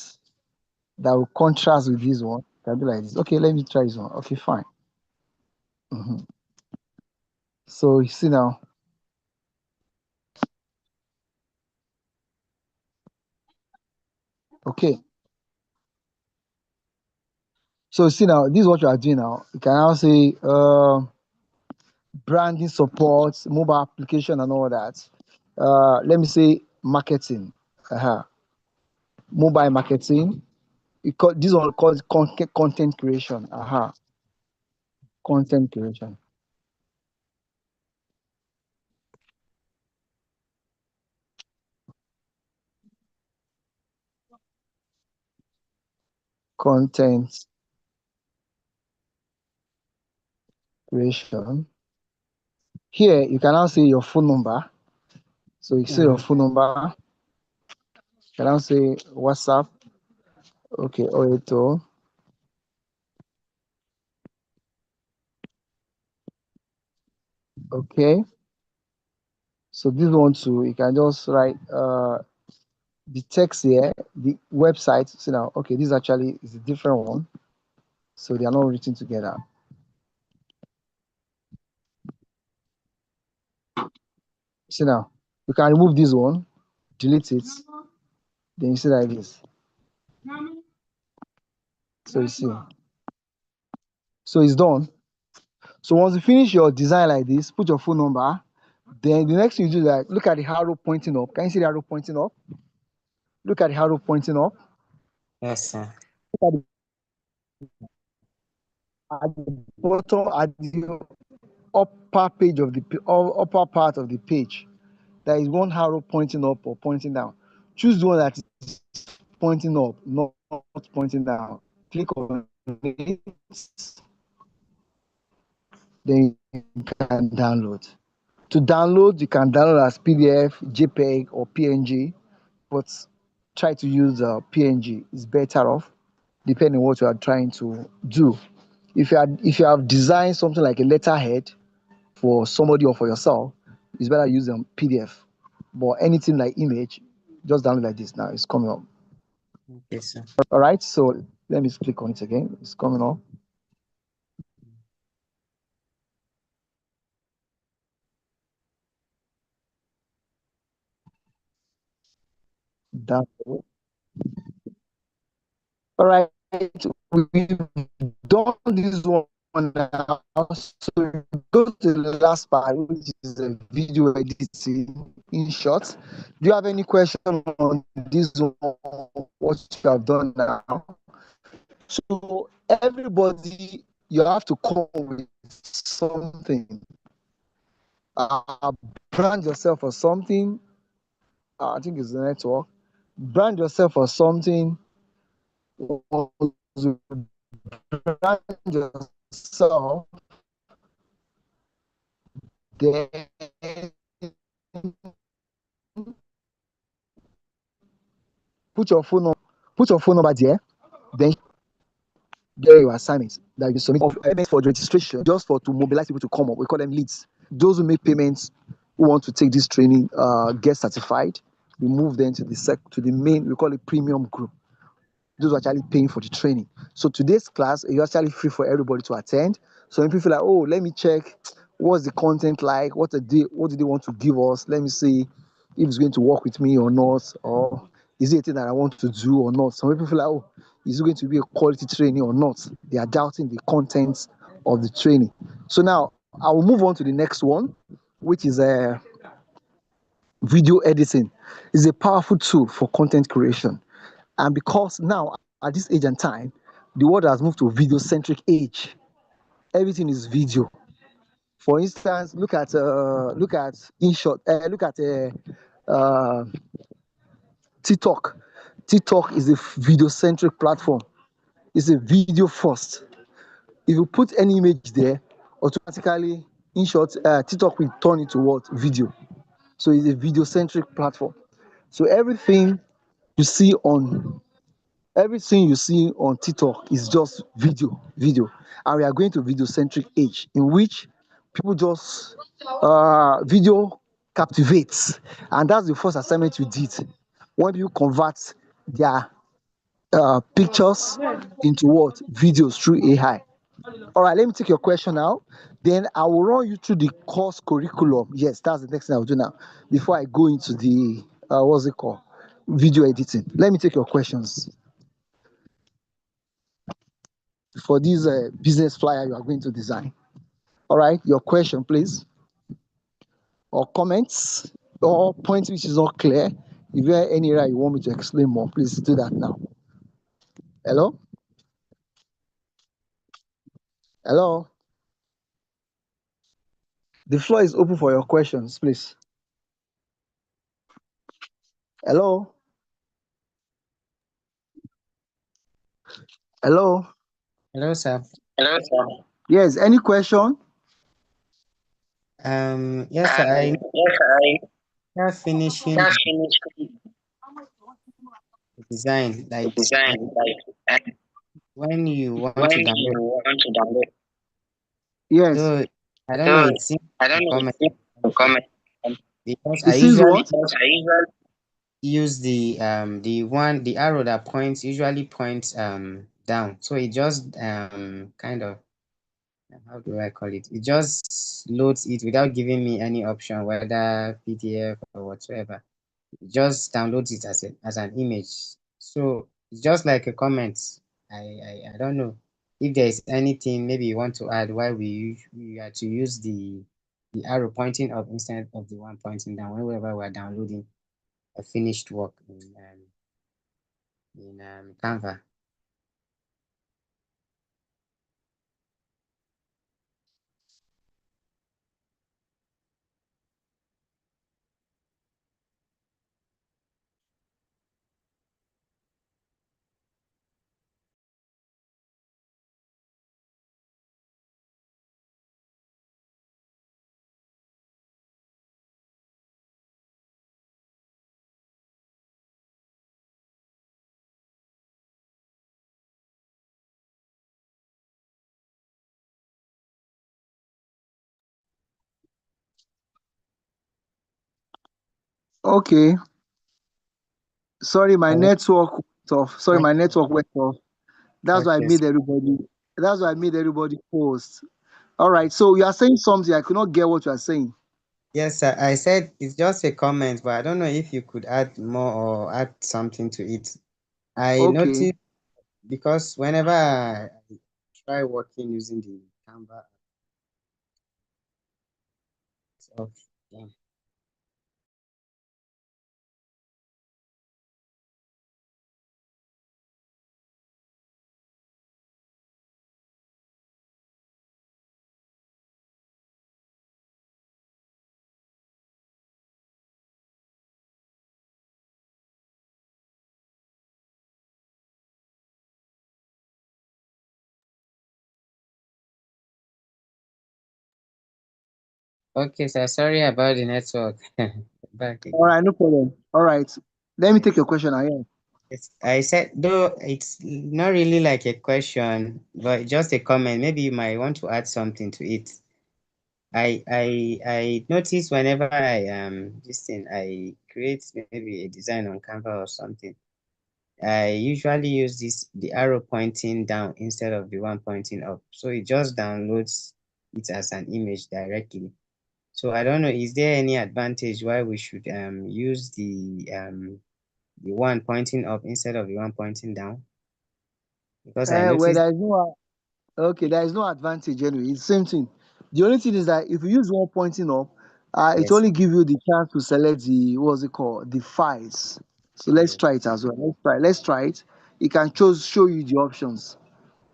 Speaker 1: that will contrast with this one. Can be like this. Okay, let me try this one. Okay, fine. So you see now. Okay. So see now, this is what you are doing now. You can now say branding support, mobile application, and all that. Let me say marketing, mobile marketing. This one called content creation. Content creation. Content creation. Here you can now say your phone number. So you say your phone number. You can now say WhatsApp. Okay, Oreto. Okay. So this one too, you can just write the text here, the website. So now, okay, this actually is a different one. So they are not written together. See now, you can remove this one, delete it, then you see like this. So you see. So it's done. So once you finish your design like this, put your phone number. Then the next thing you do is like look at the arrow pointing up. Can you see the arrow pointing up? Look at the arrow pointing up.
Speaker 2: Yes, sir.
Speaker 1: Look at the bottom, at the upper page of the upper part of the page. There is one arrow pointing up or pointing down. Choose the one that is pointing up, not pointing down. Click on it, then you can download. To download, you can download as PDF, JPEG, or PNG, but try to use PNG. It's better off, depending on what you are trying to do. If you have designed something like a letterhead for somebody or for yourself, it's better use PDF. But anything like image, just download like this now. It's coming up.
Speaker 2: Yes, sir.
Speaker 1: All right. So let me click on it again. It's coming up. Download. All right. We've done this one now. So go to the last part, which is the video editing. In short, do you have any question on this one? What you have done now? So everybody, you have to come with something. Brand yourself or something. I think it's the network. Brand yourself or something. Once you brand yourself, then put your phone number, put your phone number there. Then there your assignments that you submit of payments for the registration, just for to mobilize people to come up. We call them leads. Those who make payments, who want to take this training, get certified. We move them to the main. We call it premium group. Those who are actually paying for the training. So today's class is actually free for everybody to attend. So if you feel like, oh, let me check what's the content like, what do they want to give us? Let me see if it's going to work with me or not, or is it a thing that I want to do or not? Some people feel like, oh, is it going to be a quality training or not? They are doubting the contents of the training. So now I will move on to the next one, which is video editing. Is a powerful tool for content creation. And because now, at this age and time, the world has moved to video centric age. Everything is video. For instance, look at InShot, look at uh, TikTok. TikTok is a video centric platform. It's a video first. If you put any image there, automatically InShot, TikTok will turn into what? Video. So it's a video centric platform. So you see on everything you see on TikTok is just video. And we are going to video centric age in which people just video captivates. And that's the first assignment we did. When people convert their pictures into what? Videos through AI. All right, let me take your question now. Then I will run you through the course curriculum. Yes, that's the next thing I'll do now. Before I go into the what's it called? Video editing. Let me take your questions for this business flyer you are going to design. All right, your question, please, or comments, or points which is not clear. If there are any area you want me to explain more, please do that now. Hello? Hello? The floor is open for your questions, please. Hello? Hello?
Speaker 2: Hello, sir.
Speaker 1: Hello, sir. Yes, any question?
Speaker 2: Yes, sir. I
Speaker 1: Yes,
Speaker 2: are finishing
Speaker 1: just
Speaker 2: the
Speaker 1: finished
Speaker 2: design.
Speaker 1: the
Speaker 2: Like
Speaker 1: design, like
Speaker 2: when you want to
Speaker 1: when
Speaker 2: download.
Speaker 1: you want to download. Yes.
Speaker 2: So I don't know.
Speaker 1: So
Speaker 2: It seems
Speaker 1: I
Speaker 2: to
Speaker 1: don't know
Speaker 2: come
Speaker 1: if you comment.
Speaker 2: because
Speaker 1: It
Speaker 2: I
Speaker 1: seems
Speaker 2: usually
Speaker 1: what? Because I usually
Speaker 2: use the arrow that points usually points down. So it just kind of, how do I call it? It just loads it without giving me any option, whether PDF or whatsoever. It just downloads it as an image. So it's just like a comment. I don't know if there is anything maybe you want to add why we are to use the arrow pointing up instead of the one pointing down whenever we're downloading a finished work in Canva.
Speaker 1: okay. Sorry, my
Speaker 2: Hello?
Speaker 1: network went off. Sorry, my network went off. That's why I
Speaker 2: Okay.
Speaker 1: made everybody. That's why I made everybody post. All right. So you are saying something. I could not get what you are saying.
Speaker 2: Yes, sir. I said it's just a comment, but I don't know if you could add more or add something to it. I
Speaker 1: Okay.
Speaker 2: noticed because whenever I try working using the Canva. So, yeah. Okay, sir. Sorry about the network. Back
Speaker 1: All
Speaker 2: again.
Speaker 1: right, no problem. All right. Let me take
Speaker 2: Yes.
Speaker 1: your question again.
Speaker 2: Yes. I said, though it's not really like a question, but just a comment. Maybe you might want to add something to it. I notice whenever this thing I create maybe a design on Canva or something, I usually use the arrow pointing down instead of the one pointing up. So it just downloads it as an image directly. So I don't know, is there any advantage why we should use the one pointing up instead of the one pointing down? Because I
Speaker 1: Well,
Speaker 2: noticed,
Speaker 1: there is no okay. There is no advantage anyway. It's the same thing. The only thing is that if you use one pointing up, it
Speaker 2: yes,
Speaker 1: only give you the chance to select the what's it called, the files. So let's
Speaker 2: yes,
Speaker 1: try it as well. Let's try. Let's try it. It can show you the options.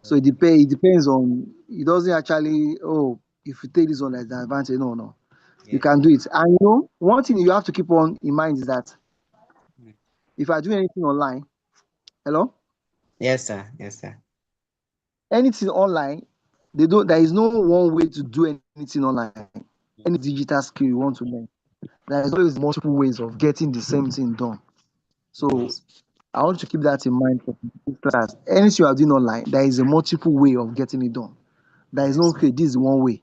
Speaker 1: So
Speaker 2: okay,
Speaker 1: it depends on. It doesn't actually. Oh, if you take this one as an advantage, no, no. You
Speaker 2: yes,
Speaker 1: can do it. And one thing you have to keep on in mind is that
Speaker 2: mm,
Speaker 1: if I do anything online, hello,
Speaker 2: yes, sir, yes, sir,
Speaker 1: anything online, they don't. There is no one way to do anything online. Any
Speaker 2: mm,
Speaker 1: digital skill you want to learn, there is always multiple ways of getting the same thing done. So
Speaker 2: yes,
Speaker 1: I want to keep that in mind for this class. Anything you are doing online, there is a multiple way of getting it done. There is no
Speaker 2: yes,
Speaker 1: okay, this is one way.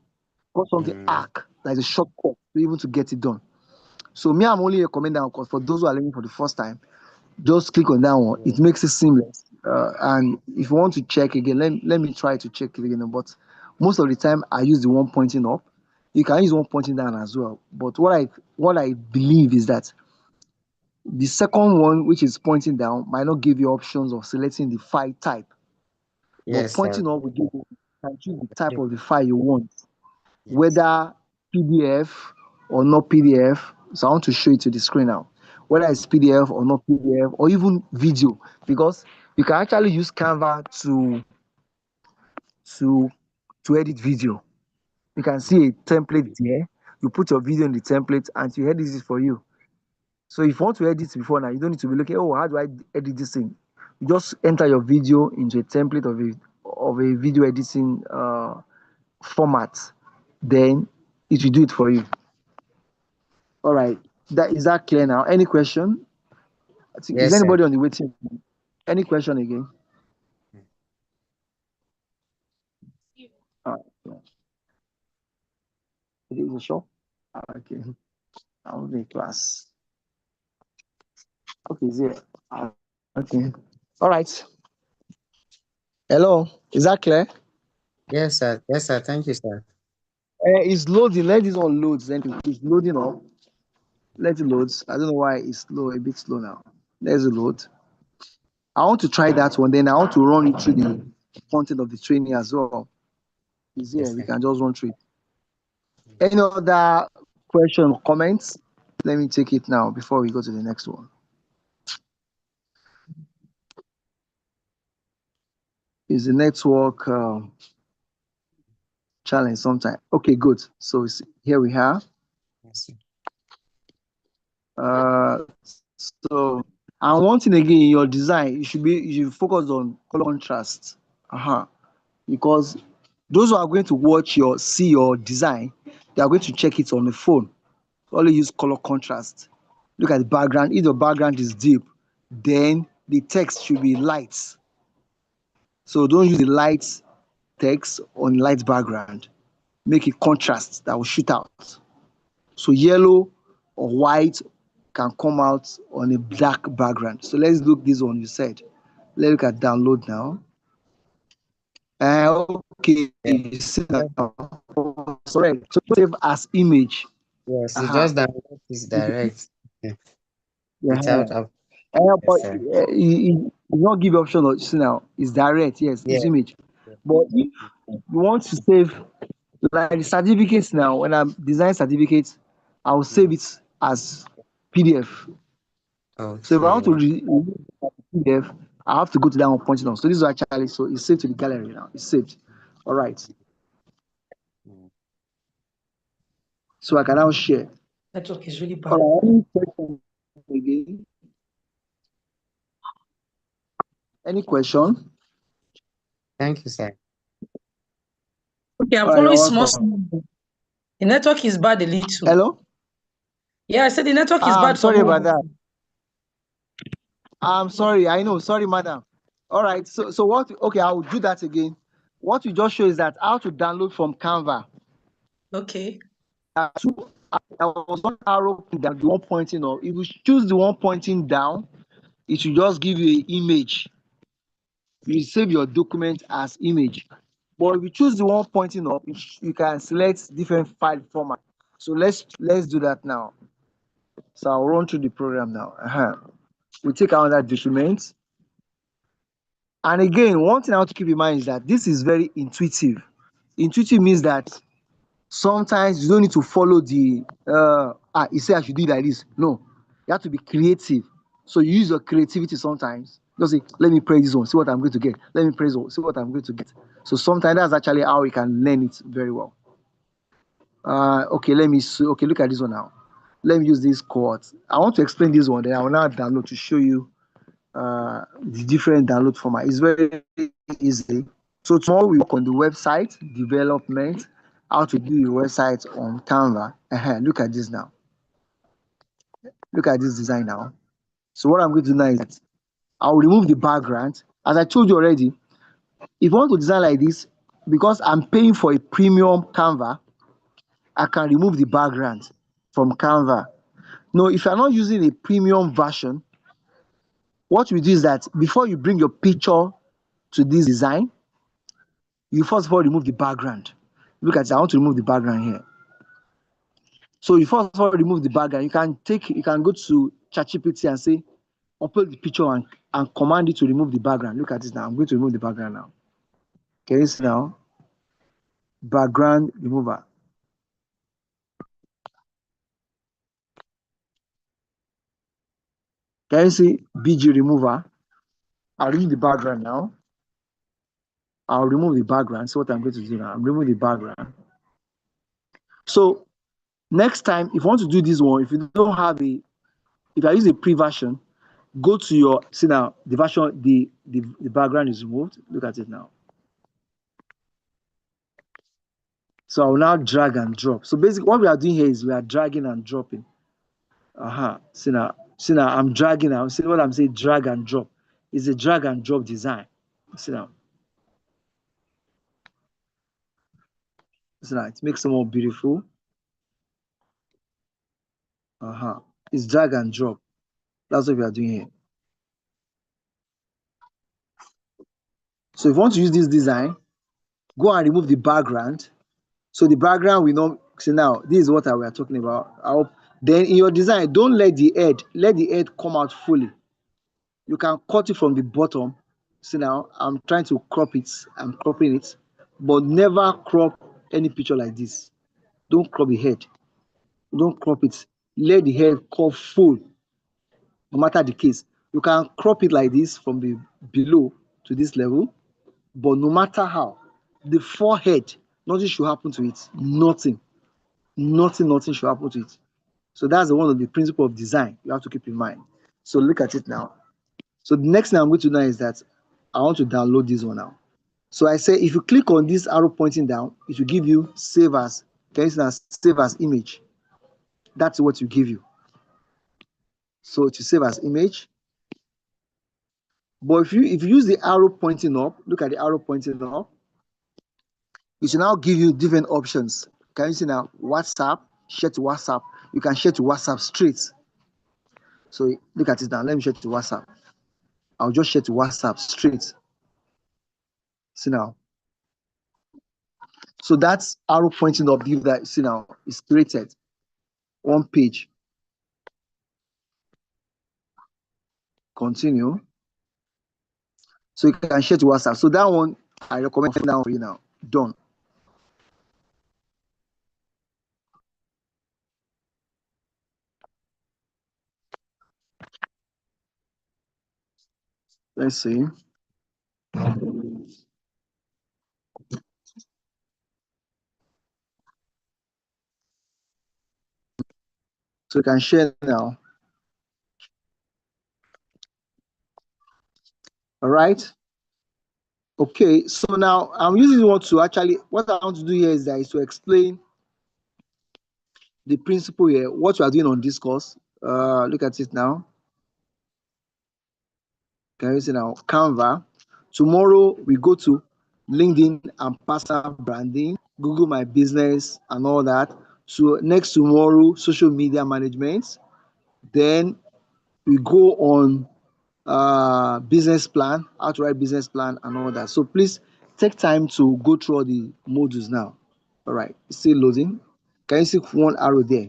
Speaker 1: Got something
Speaker 2: mm,
Speaker 1: arc, there is a shortcut to even to get it done. So me, I'm only recommending that because for those who are learning for the first time, just click on that one.
Speaker 2: yes,
Speaker 1: It makes it seamless. And if you want to check again, let me try to check it again. But most of the time, I use the one pointing up. You can use one pointing down as well. But what I believe is that the second one, which is pointing down, might not give you options of selecting the file type. But
Speaker 2: yes, sir,
Speaker 1: pointing up will give you can choose the type of the file you want,
Speaker 2: yes,
Speaker 1: whether PDF or not PDF. So I want to show it to the screen now. Whether it's PDF or not PDF, or even video, because you can actually use Canva to to edit video. You can see a template there. You put your video in the template, and to edit it for you. So if you want to edit before now, you don't need to be looking. Oh, how do I edit this thing? You just enter your video into a template of a video editing format. Then it will do it for you. All right. That is that clear now? Any question? I think is
Speaker 2: yes, sir.
Speaker 1: anybody on the waiting? Any question again? All right. Yeah. Is it sure? Okay. I'll be in class. Okay, is it? Okay. All right. Hello. Is that clear?
Speaker 2: Yes, sir, yes, sir. Thank you, sir.
Speaker 1: It's loading. Let this one load. Then it's loading up. Let it load. I don't know why it's slow, a bit slow now. There's a load. I want to try that one. Then I want to run it through the content of the training as well. Is here.
Speaker 2: Yes,
Speaker 1: We
Speaker 2: sir.
Speaker 1: can just run through it. Any other question or comments? Let me take it now before we go to the next one. Is the network challenge sometime? Okay, good. So here we are.
Speaker 2: Yes, sir.
Speaker 1: So and one thing again in your design, you should focus on color contrast. Because those who are going to see your design, they are going to check it on the phone. Only use color contrast. Look at the background. If the background is deep, then the text should be light. So don't use the light text on light background. Make it contrast that will shoot out. So yellow or white can come out on a black background. So let's look this one you said. Let's look at download now. Okay,
Speaker 2: Yeah.
Speaker 1: you see
Speaker 2: Yeah.
Speaker 1: now. Correct. So save as image.
Speaker 2: Yes, you
Speaker 1: Uh-huh.
Speaker 2: just download this direct, without
Speaker 1: Yeah.
Speaker 2: up.
Speaker 1: But
Speaker 2: Yes, sir.
Speaker 1: it not give you option of see now. It's direct. Yes,
Speaker 2: Yeah.
Speaker 1: it's image. But if you want to save, like the certificates now, when I'm design certificates, I'll save
Speaker 2: Mm.
Speaker 1: it as PDF. So if I want to
Speaker 2: Okay.
Speaker 1: remove PDF, I have to go to that one pointing on. So this is actually, so it's saved to the gallery now. It's saved. All right.
Speaker 2: Mm.
Speaker 1: So I can now share.
Speaker 3: Network is really bad.
Speaker 1: All right. Any question again? Any question?
Speaker 2: Thank you, sir.
Speaker 3: Okay, I'm
Speaker 1: All right, you're
Speaker 3: following small.
Speaker 1: welcome.
Speaker 3: The network is bad a little.
Speaker 1: Hello?
Speaker 3: Yeah, I said the network is bad for
Speaker 1: Sorry
Speaker 3: me.
Speaker 1: about that. I'm sorry. I know. Sorry, madam. All right. So what? Okay, I will do that again. What we just show is that how to download from Canva.
Speaker 3: Okay.
Speaker 1: Two, there was one arrow down, the one pointing up. If you choose the one pointing down, it will just give you an image. You save your document as image. But if you choose the one pointing up, you can select different file format. So let's do that now. So I'll run through the program now. We take another document. And again, one thing I want to keep in mind is that this is very intuitive. Intuitive means that sometimes you don't need to follow the he said I should do it like this. No, you have to be creative. So you use your creativity sometimes. Just say, let me press this one, see what I'm going to get. Let me press one, see what I'm going to get. So sometimes that's actually how we can learn it very well. Okay, let me see. Okay, look at this one now. Let me use this quote. I want to explain this one. Then I will now download to show you the different download format. It's very easy. So tomorrow we work on the website development, how to do your website on Canva. Look at this now. Look at this design now. So what I'm going to do now is that I'll remove the background. As I told you already, if you want to design like this, because I'm paying for a premium Canva, I can remove the background from Canva. No, if you're not using a premium version, what we do is that before you bring your picture to this design, you first of all remove the background. Look at it, I want to remove the background here. So you first of all remove the background. You can go to ChatGPT and say, upload the picture and command it to remove the background. Look at this now. I'm going to remove the background now. Can you see now? Background remover. Can you see BG remover? I'll remove the background now. I'll remove the background. So what I'm going to do now, I'm removing the background. So next time, if you want to do this one, if you don't have if I use a pre-version, go to your, see now, the version, the background is removed. Look at it now. So I will now drag and drop. So basically what we are doing here is we are dragging and dropping. See now, I'm dragging now. See what I'm saying, drag and drop. It's a drag and drop design. See now. See now, it makes it more beautiful. It's drag and drop. That's what we are doing here. So if you want to use this design, go and remove the background. So the background we know, see now, this is what we are talking about. Then in your design, don't let the head come out fully. You can cut it from the bottom. See now, I'm trying to crop it. I'm cropping it, but never crop any picture like this. Don't crop the head. Don't crop it. Let the head come full, no matter the case. You can crop it like this from the below to this level, but no matter how, the forehead, nothing should happen to it. Nothing. Nothing should happen to it. So that's one of the principle of design you have to keep in mind. So look at it now. So the next thing I'm going to do now is that I want to download this one now. So I say if you click on this arrow pointing down, it will give you save as. Can you see now, save as image? That's what you give you. So to save as image. But if you use the arrow pointing up, look at the arrow pointing up, it will now give you different options. Can you see now? WhatsApp, share to WhatsApp. You can share to WhatsApp straight. So look at it now. Let me share to WhatsApp. I'll just share to WhatsApp straight. See now. So that's arrow pointing up, give that, see now, it's created. One page. Continue. So you can share to WhatsApp. So that one, I recommend down for you now. Done. Let's see. So you can share now. All right. Okay. So now I'm using what to actually, what I want to do here is to explain the principle here, what we are doing on this course. Look at it now. Can you see now? Canva. Tomorrow we go to LinkedIn and personal branding, Google My Business and all that. So next tomorrow, social media management. Then we go on business plan, how to write business plan and all that. So please take time to go through all the modules now. All right, it's still loading. Can you see one arrow there?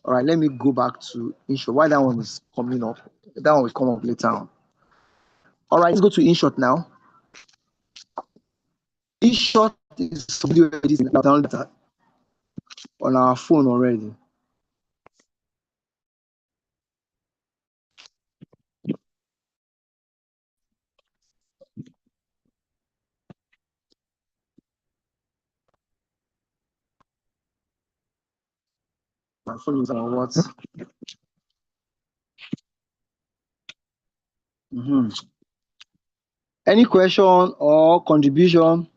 Speaker 1: All right, let me go back to InShot. Why that one is coming up? That one will come up later on. All right, let's go to InShot now. InShot is video editing downloaded on our phone already. My phone is on what? Any question or contribution?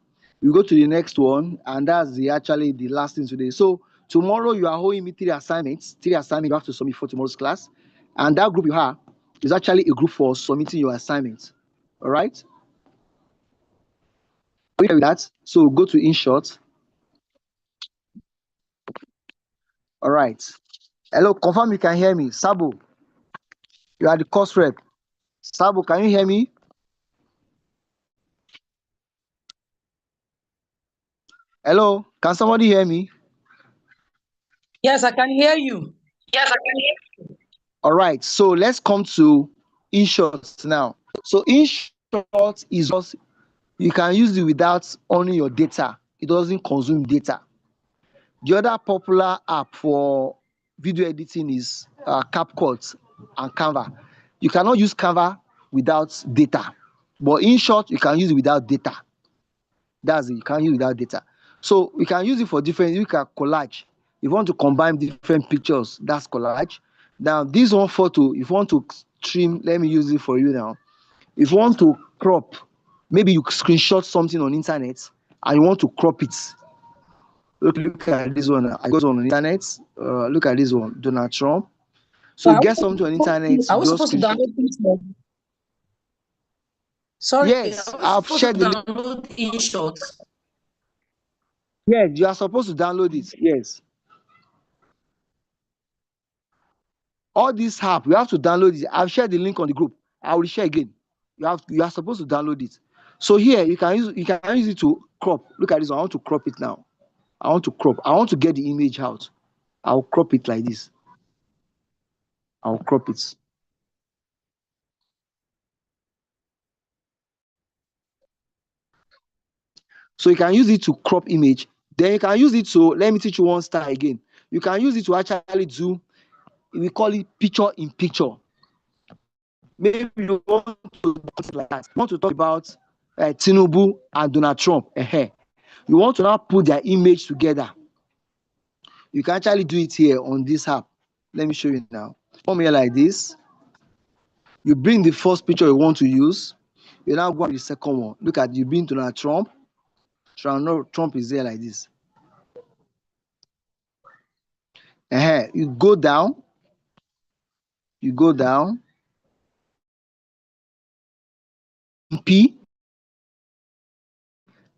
Speaker 1: We go to the next one, and that's actually the last thing today. So tomorrow you are holding me 3 assignments. 3 assignments you have to submit for tomorrow's class, and that group you have is actually a group for submitting your assignments. All right. With that, so go to InShot. All right. Hello, confirm you can hear me. Sabo, you are the course rep. Sabo, can you hear me? Hello, can somebody hear me?
Speaker 3: Yes, I can hear you.
Speaker 2: Yes, I can hear you.
Speaker 1: All right, so let's come to InShot now. So InShot is just, you can use it without owning your data. It doesn't consume data. The other popular app for video editing is CapCut and Canva. You cannot use Canva without data, but InShot you can use it without data. That's it. You can use it without data. So we can use it for different. You can collage. If you want to combine different pictures, that's collage. Now this one photo, if you want to trim, let me use it for you now. If you want to crop, maybe you screenshot something on internet and you want to crop it. Look at this one. I got on the internet. Look at this one, Donald Trump. So you get something on internet,
Speaker 3: Are
Speaker 1: you
Speaker 3: we
Speaker 1: just
Speaker 3: supposed to
Speaker 1: screenshot.
Speaker 3: download this? Sorry,
Speaker 1: Yes,
Speaker 3: are we
Speaker 1: I've
Speaker 3: supposed to
Speaker 1: shared the link.
Speaker 3: download InShot?
Speaker 1: Yes, you are supposed to download it. Yes. All this app, you have to download it. I've shared the link on the group. I will share again. You are supposed to download it. So here you can use it to crop. Look at this one. I want to crop it now. I want to crop. I want to get the image out. I'll crop it like this. I'll crop it. So you can use it to crop image. Then you can use it to, let me teach you one style again. You can use it to actually do, we call it picture in picture. Maybe you want to do something like that. You want to talk about Tinubu and Donald Trump. You want to now put their image together. You can actually do it here on this app. Let me show you now. Come here like this. You bring the first picture you want to use. You now go to the second one. Look at, you bring Donald Trump. Trump is there like this. You go down. You go down. P.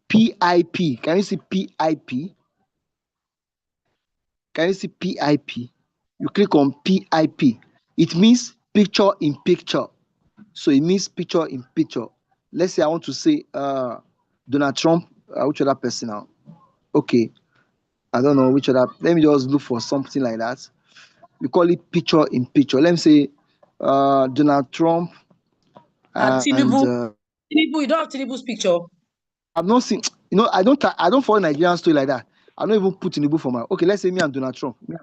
Speaker 1: PIP. Can you see PIP? Can you see PIP? You click on PIP. It means picture in picture. So it means picture in picture. Let's say I want to say Donald Trump, which other person now? Okay, I don't know which other. Let me just look for something like that. We call it picture in picture. Let me say Donald Trump and
Speaker 3: Tinubu. Tinubu, you don't have Tinubu's picture.
Speaker 1: I've not seen, I don't follow Nigerian story like that. I don't even put in the book for my, okay, let's say me and Donald Trump. Me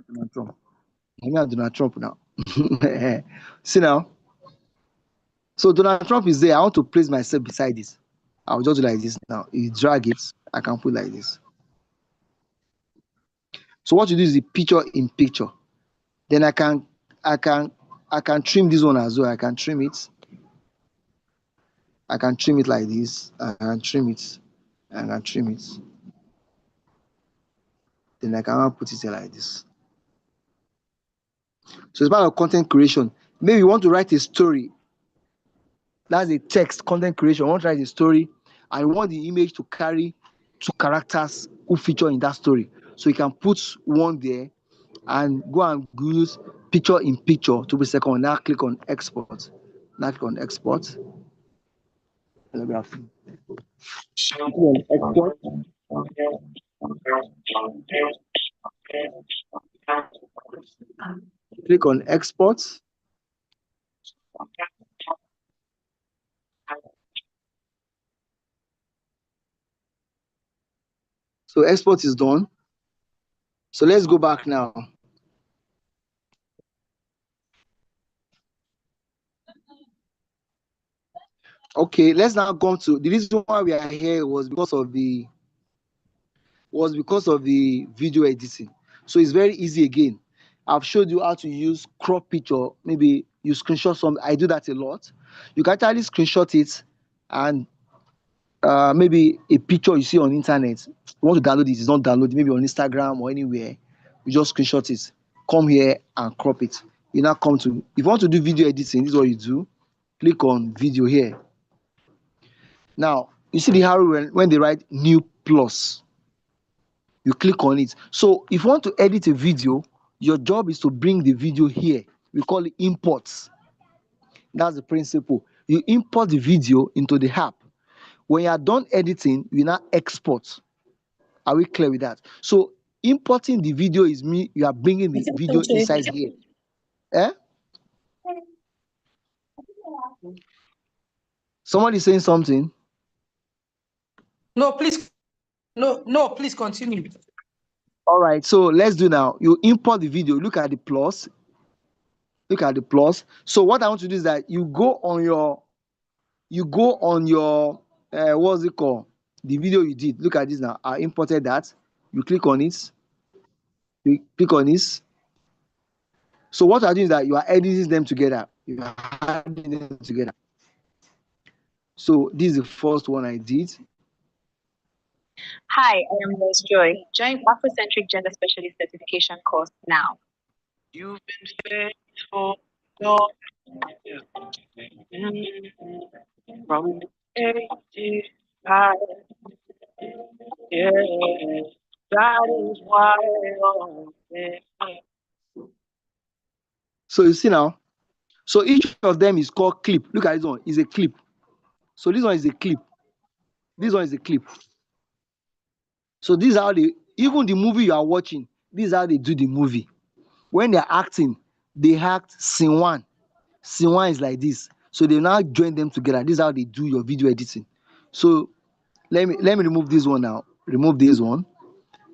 Speaker 1: and Donald Trump now. See now. So Donald Trump is there. I want to place myself beside this. I'll just do like this now. You drag it. I can put like this. So what you do is the picture in picture. Then I can trim this one as well. I can trim it. I can trim it like this. I can trim it. I can trim it. Then I can put it here like this. So it's part of content creation. Maybe you want to write a story. That's a text content creation. You want to write a story and you want the image to carry 2 characters who feature in that story. So you can put one there and go and use picture in picture to be second. Now click on export. Now click on export. Click on export. So export is done. So let's go back now. Okay, let's now come to the reason why we are here was because of the video editing. So it's very easy again. I've showed you how to use crop picture. Maybe you screenshot some. I do that a lot. You can actually screenshot it and maybe a picture you see on internet. You want to download it, it's not downloaded, maybe on Instagram or anywhere. You just screenshot it. Come here and crop it. You now come to, if you want to do video editing, this is what you do. Click on video here. Now, you see the arrow when they write new plus. You click on it. So if you want to edit a video, your job is to bring the video here. We call it imports. That's the principle. You import the video into the app. When you are done editing, you now export. Are we clear with that? So importing the video is you are bringing the video inside here. Eh? Somebody saying something?
Speaker 4: No, please continue.
Speaker 1: All right, so let's do now. You import the video. Look at the plus. Look at the plus. So what I want to do is that you go on your what's it called? The video you did. Look at this now. I imported that. You click on it. You click on this. So what I do is that you are editing them together. You are adding them together. So this is the first one I did.
Speaker 5: Hi, I am Rose Joy. Join Afrocentric Gender Specialist Certification course now.
Speaker 6: You've been faithful, Lord, from 85. Yeah, that is why.
Speaker 1: So you see now. So each of them is called clip. Look at this one. Is a clip. So this one is a clip. This one is a clip. So these are even the movie you are watching, this is how they do the movie. When they're acting, they act scene one. Scene one is like this. So they now join them together. This is how they do your video editing. So let me remove this one now. Remove this one.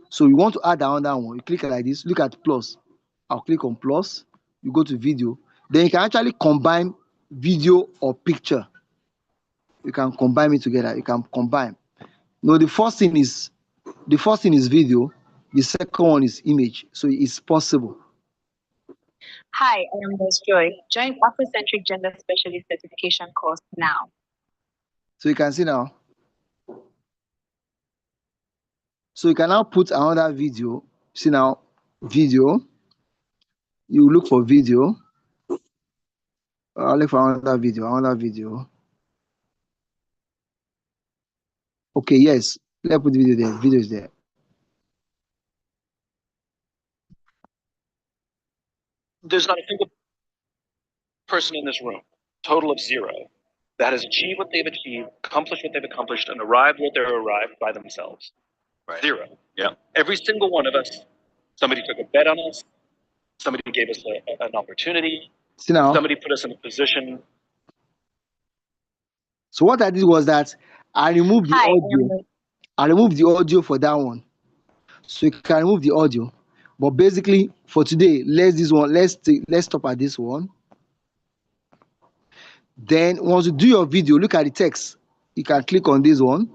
Speaker 1: So you want to add another one. You click like this. Look at plus. I'll click on plus. You go to video. Then you can actually combine video or picture. You can combine it together. You can combine. No, the first thing is video. The second one is image. So it's possible.
Speaker 5: Hi, I am Rose Joy. Join Afrocentric Gender Specialist Certification course now.
Speaker 1: So you can see now. So you can now put another video. See now, video. You look for video. I'll look for another video. Okay, yes. Let's put the video there. Video is there.
Speaker 6: There's not a single person in this room, total of 0, that has achieved what they've achieved, accomplished what they've accomplished, and arrived where they're arrived by themselves. Right. 0. Yeah. Every single one of us, somebody took a bet on us, somebody gave us an opportunity,
Speaker 1: see now.
Speaker 6: Somebody put us in a position.
Speaker 1: So what I did was that I removed the audio. I remove the audio for that one. So you can remove the audio. But basically for today, let's stop at this one. Then once you do your video, look at the text. You can click on this one.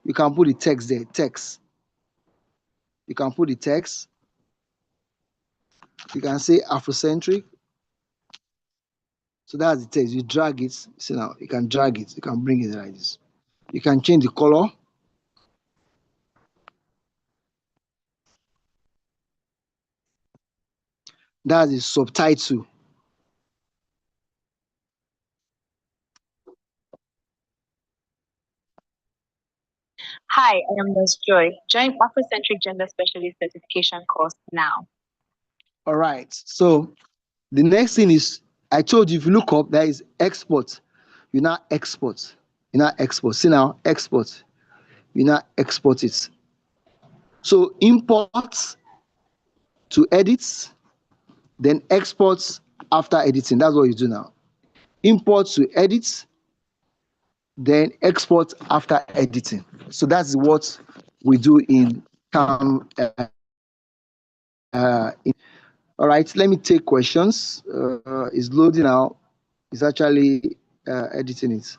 Speaker 1: You can put the text there. Text. You can put the text. You can say Afrocentric. So that's the text. You drag it. See now, you can drag it. You can bring it like this. You can change the color. That's the subtitle.
Speaker 5: Hi, I am Ms. Joy. Join Afrocentric Gender Specialist Certification course now.
Speaker 1: All right. So the next thing is, I told you if you look up, there is export. You now export. You now export. See now, export. You now export it. So import to edit, then export after editing. That's what you do now. Import to edit, then export after editing. So that's what we do in Cam. All right, let me take questions. It's loading now. It's actually editing it.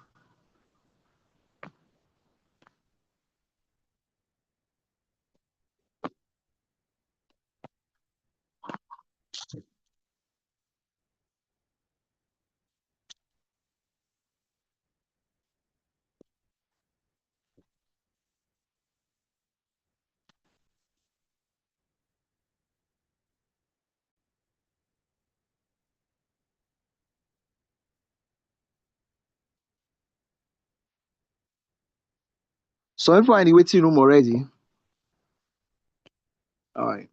Speaker 1: So people are in the waiting room already. All right.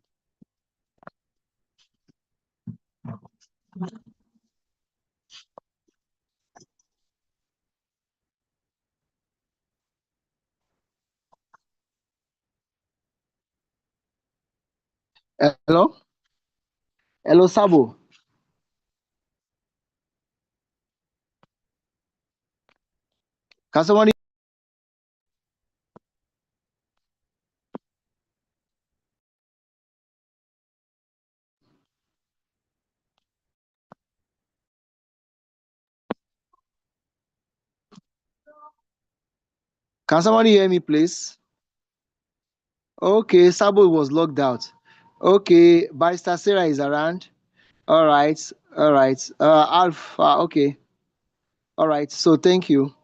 Speaker 1: Hello? Hello, Sabo. Can somebody hear me, please? Okay, Sabo was logged out. Okay, Barrister Sarah is around. All right, all right. Alpha, okay. All right, so thank you.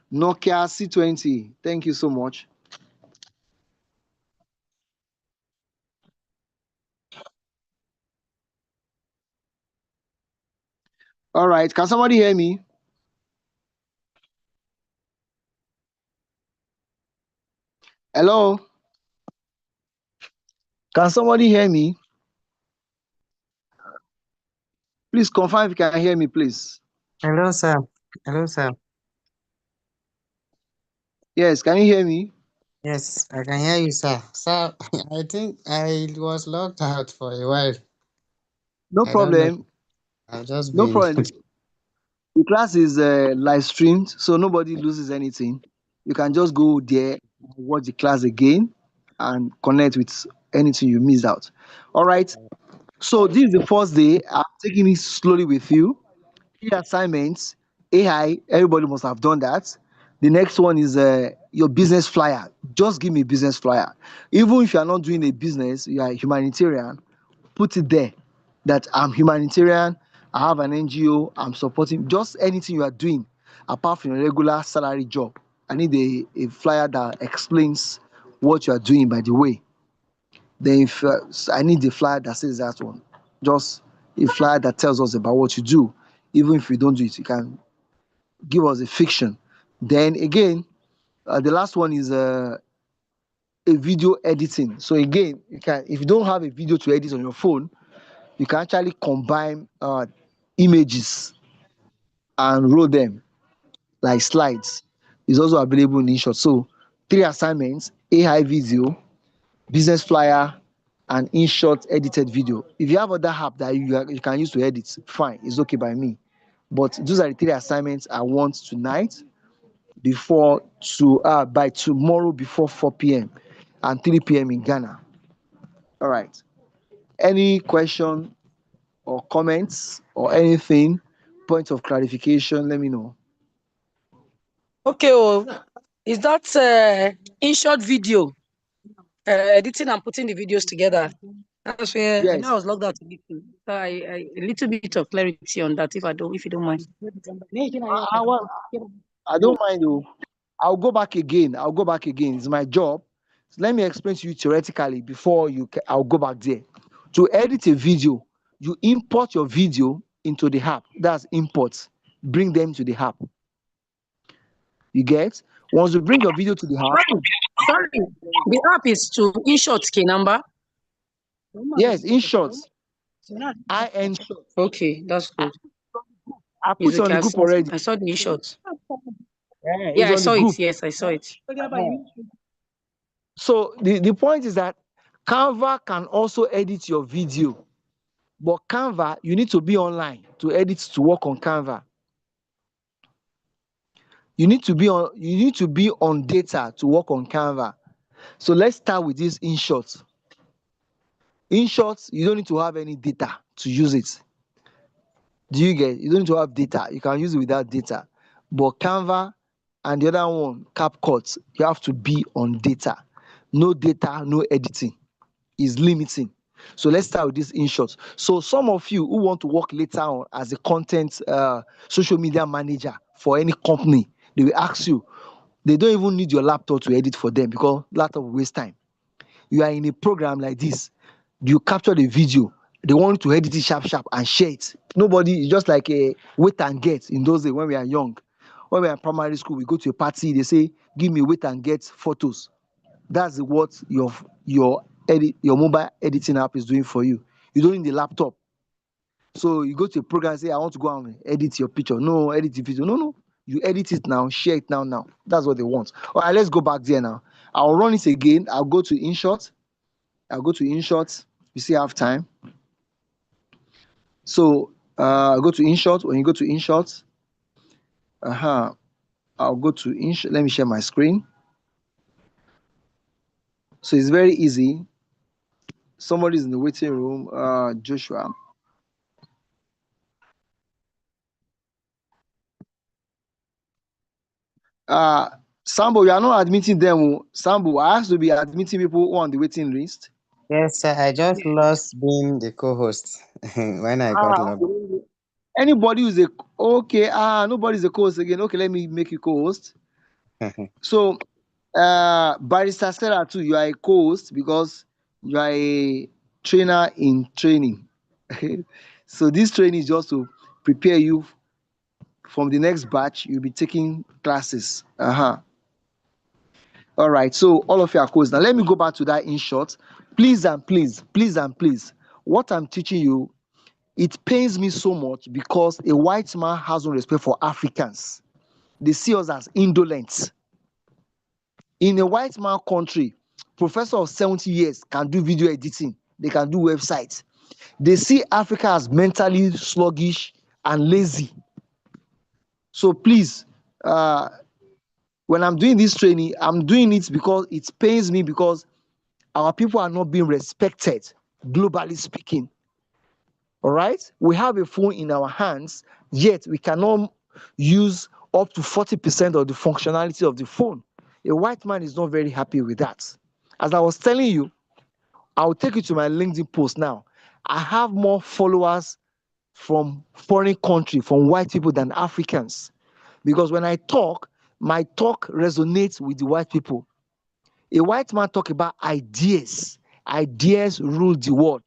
Speaker 1: Nokia C20, thank you so much. All right, can somebody hear me? Hello? Can somebody hear me? Please confirm if you can hear me, please.
Speaker 2: Hello, sir. Hello, sir.
Speaker 1: Yes, can you hear me?
Speaker 2: Yes, I can hear you, sir. Sir, I think I was locked out for a while.
Speaker 1: No
Speaker 2: I don't know.
Speaker 1: problem.
Speaker 2: I've just
Speaker 1: No
Speaker 2: been.
Speaker 1: problem. The class is live streamed, so nobody loses anything. You can just go there, watch the class again, and connect with anything you missed out. All right. So this is the first day. I'm taking it slowly with you. 3 assignments. AI. Everybody must have done that. The next one is your business flyer. Just give me a business flyer. Even if you are not doing a business, you are a humanitarian, put it there that I'm humanitarian, I have an NGO, I'm supporting just anything you are doing apart from your regular salary job. I need a flyer that explains what you are doing, by the way. Then if I need a flyer that says that one, just a flyer that tells us about what you do. Even if you don't do it, you can give us a fiction. Then again, the last one is a video editing. So again, you can, if you don't have a video to edit on your phone, you can actually combine images and roll them like slides. It's also available in InShot. So 3 assignments: AI video, business flyer, and InShot edited video. If you have other app that you can use to edit, fine, it's okay by me. But those are the 3 assignments I want tonight. by tomorrow before 4 p.m. and 3 p.m. in Ghana. All right. Any question or comments or anything, point of clarification, let me know.
Speaker 4: Okay, is that in short video, editing and putting the videos together? That's where I know I
Speaker 1: Yes,
Speaker 4: was logged out a little. So a little bit of clarity on that, if you don't mind.
Speaker 1: well, I don't mind though. I'll go back again. It's my job. So let me explain to you theoretically before I'll go back there. To edit a video, you import your video into the app. That's import. Bring them to the app. You get? Once you bring your video to the app,
Speaker 4: Sorry. The app is to InShot key number.
Speaker 1: yes, in short, in short.
Speaker 4: Okay, that's good.
Speaker 1: I
Speaker 4: It's
Speaker 1: put it on
Speaker 4: okay.
Speaker 1: the group already.
Speaker 4: I saw the InShot.
Speaker 1: It's
Speaker 4: Yeah, I
Speaker 1: on the
Speaker 4: saw it.
Speaker 1: group.
Speaker 4: Yes, I saw it.
Speaker 1: So the point is that Canva can also edit your video, but Canva, you need to be online to edit to work on Canva. You need to be on data to work on Canva. So let's start with this InShot. InShot, you don't need to have any data to use it. Do you get? You don't need to have data. You can use it without data. But Canva and the other one, CapCut, you have to be on data. No data, no editing. Is limiting. So let's start with this InShot. So some of you who want to work later on as a content social media manager for any company, they will ask you. They don't even need your laptop to edit for them because laptop will waste time. You are in a program like this, you capture the video, they want you to edit it sharp sharp and share it. Nobody is just like a wait and get in those days when we are young. When we are in primary school, we go to a party, they say, give me wait and get photos. That's what your mobile editing app is doing for you. You don't need the laptop. So you go to a program and say, I want to go and edit your picture. No, edit the video. No. You edit it now, share it now. That's what they want. All right, let's go back there now. I'll run it again. I'll go to InShot. You see, I have time. So go to InShot. When you go to InShot, I'll go to InShot. Let me share my screen. So it's very easy. Somebody's in the waiting room. Joshua. Sambo, you are not admitting them. Sambo, I have to be admitting people who are on the waiting list.
Speaker 2: Yes, sir. I just lost being the co-host when I got logged.
Speaker 1: Anybody who's nobody's a co-host again. Okay, let me make you co-host. So, Barrister Sarah too, you are a co-host because you are a trainer in training. So this training is just to prepare you from the next batch. You'll be taking classes. All right. So all of you are co-hosts. Now let me go back to that InShot. Please and please. What I'm teaching you, it pains me so much because a white man has no respect for Africans. They see us as indolent. In a white man country, professor of 70 years can do video editing. They can do websites. They see Africa as mentally sluggish and lazy. So please, when I'm doing this training, I'm doing it because it pains me because our people are not being respected, globally speaking. All right? We have a phone in our hands, yet we cannot use up to 40% of the functionality of the phone. A white man is not very happy with that. As I was telling you, I'll take you to my LinkedIn post now. I have more followers from foreign country, from white people than Africans. Because when I talk, my talk resonates with the white people. A white man talk about ideas. Ideas rule the world.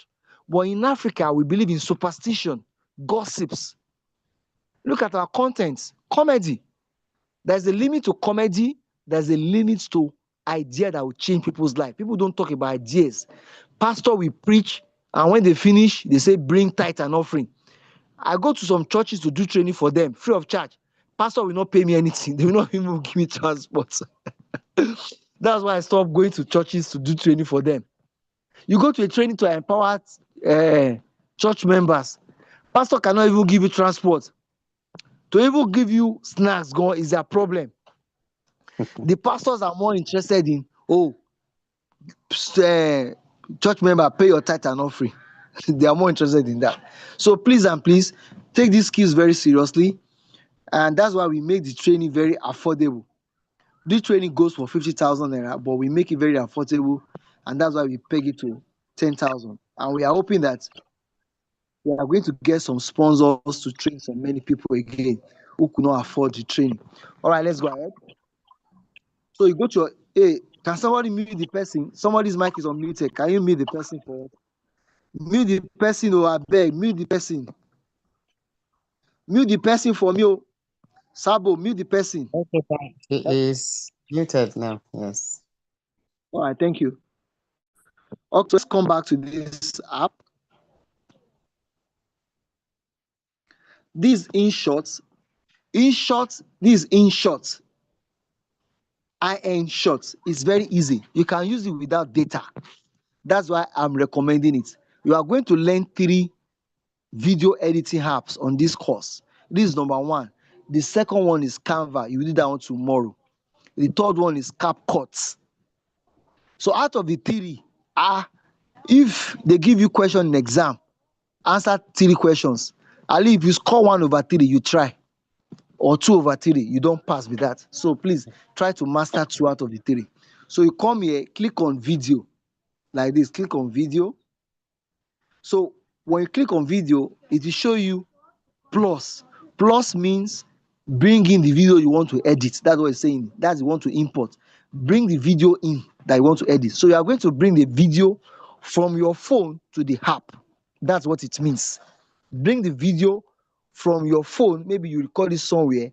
Speaker 1: But in Africa, we believe in superstition, gossips. Look at our content, comedy. There's a limit to comedy. There's a limit to idea that will change people's life. People don't talk about ideas. Pastor will preach, and when they finish, they say, bring tithe and offering. I go to some churches to do training for them, free of charge. Pastor will not pay me anything. They will not even give me transport. That's why I stopped going to churches to do training for them. You go to a training to empower church members. Pastor cannot even give you transport. To even give you snacks is a problem. The pastors are more interested in, church member, pay your tithe and offering. They are more interested in that. So please and please take these skills very seriously, and that's why we make the training very affordable. This training goes for 50,000 naira, but we make it very affordable, and that's why we peg it to 10,000. And we are hoping that we are going to get some sponsors to train some many people again who could not afford the training. All right, let's go ahead. So you go to your, hey, can somebody mute the person? Somebody's mic is unmuted. Can you mute the person for us? Mute the person, oh, I beg, mute the person. Mute the person for me, oh. Sabo, mute the person.
Speaker 2: Okay, fine. He is muted now. Yes.
Speaker 1: All right, thank you. Okay, let's come back to this app. This in short, this in short, IN short is very easy. You can use it without data. That's why I'm recommending it. You are going to learn 3 video editing apps on this course. This is number 1. The second one is Canva. You will do that one tomorrow. The third one is CapCut. So out of the 3, if they give you question in exam, answer 3 questions. At least if you score 1/3, you try. Or 2/3, you don't pass with that. So please try to master 2 out of the 3. So you come here, click on video like this, click on video. So when you click on video, it will show you plus. Plus means bring in the video you want to edit. That's what it's saying. That's you want to import. Bring the video in that you want to edit. So you are going to bring the video from your phone to the app. That's what it means. Bring the video from your phone. Maybe you record it somewhere.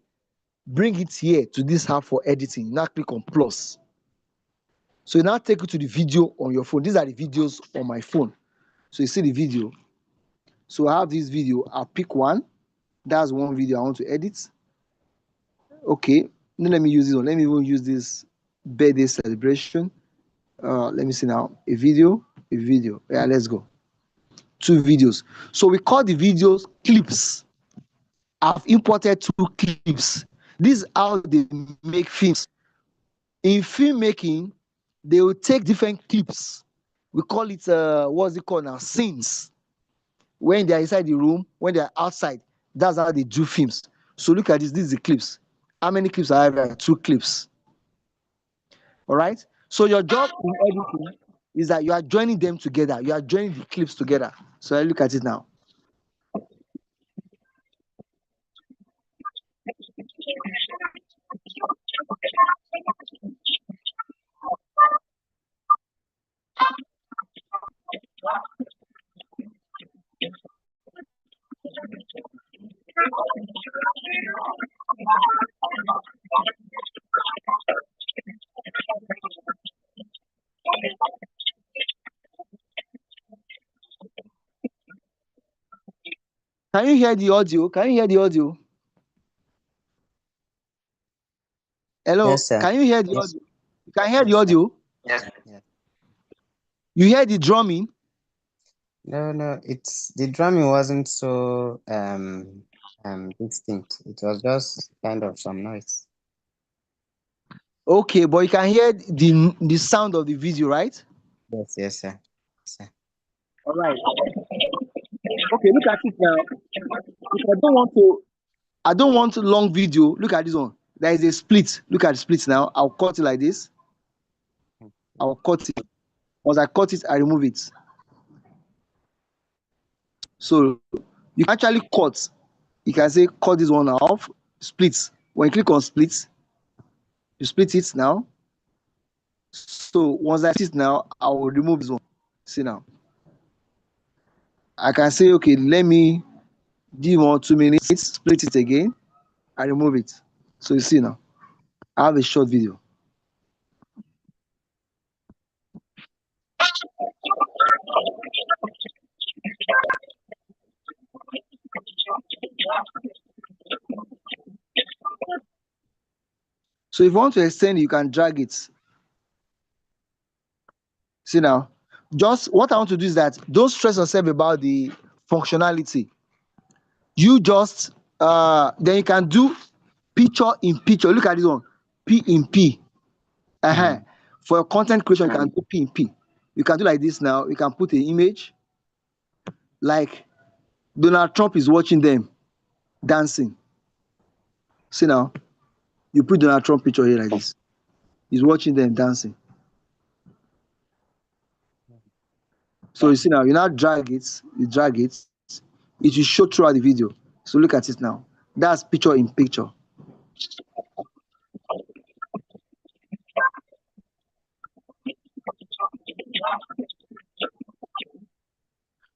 Speaker 1: Bring it here to this app for editing. Now click on plus. So it now take you to the video on your phone. These are the videos on my phone. So you see the video. So I have this video. I'll pick one. That's one video I want to edit. Okay. Now let me use this one. Let me even use this birthday celebration. Let me see now. A video. Yeah, let's go. 2 videos. So we call the videos clips. I've imported 2 clips. This is how they make films. In filmmaking, they will take different clips. We call it what's it called now? Scenes. When they are inside the room, when they are outside, that's how they do films. So look at this. This is the clips. How many clips I have here? 2 clips. All right. So your job in editing is that you are joining them together. You are joining the clips together. So I look at it now. Can you hear the audio? Can you hear the audio? Hello?
Speaker 2: Yes, sir.
Speaker 1: Can you hear the audio? You can hear the audio?
Speaker 2: Yes.
Speaker 1: You hear the drumming?
Speaker 2: No, it's the drumming wasn't so distinct. It was just kind of some noise.
Speaker 1: Okay, but you can hear the sound of the video, right?
Speaker 2: Yes, sir.
Speaker 1: All right. Okay, look at it now. If I don't want a long video. Look at this one. There is a split. Look at the split now. I'll cut it like this. I'll cut it. Once I cut it, I remove it. So you can actually cut. You can say cut this one off. Split. When you click on split, you split it now. So once I see it now, I will remove this one. See now. I can say, okay, let me give 1 or 2 minutes, split it again, I remove it. So you see now, I have a short video. So if you want to extend, you can drag it. See now, just what I want to do is that don't stress yourself about the functionality. You just then you can do picture in picture. Look at this one. P in P. For your content creation, you can do P in P. You can do like this now. You can put an image like Donald Trump is watching them dancing. See now, you put Donald Trump picture here like this. He's watching them dancing. So you see now, you now drag it, it will show throughout the video. So look at it now. That's picture in picture.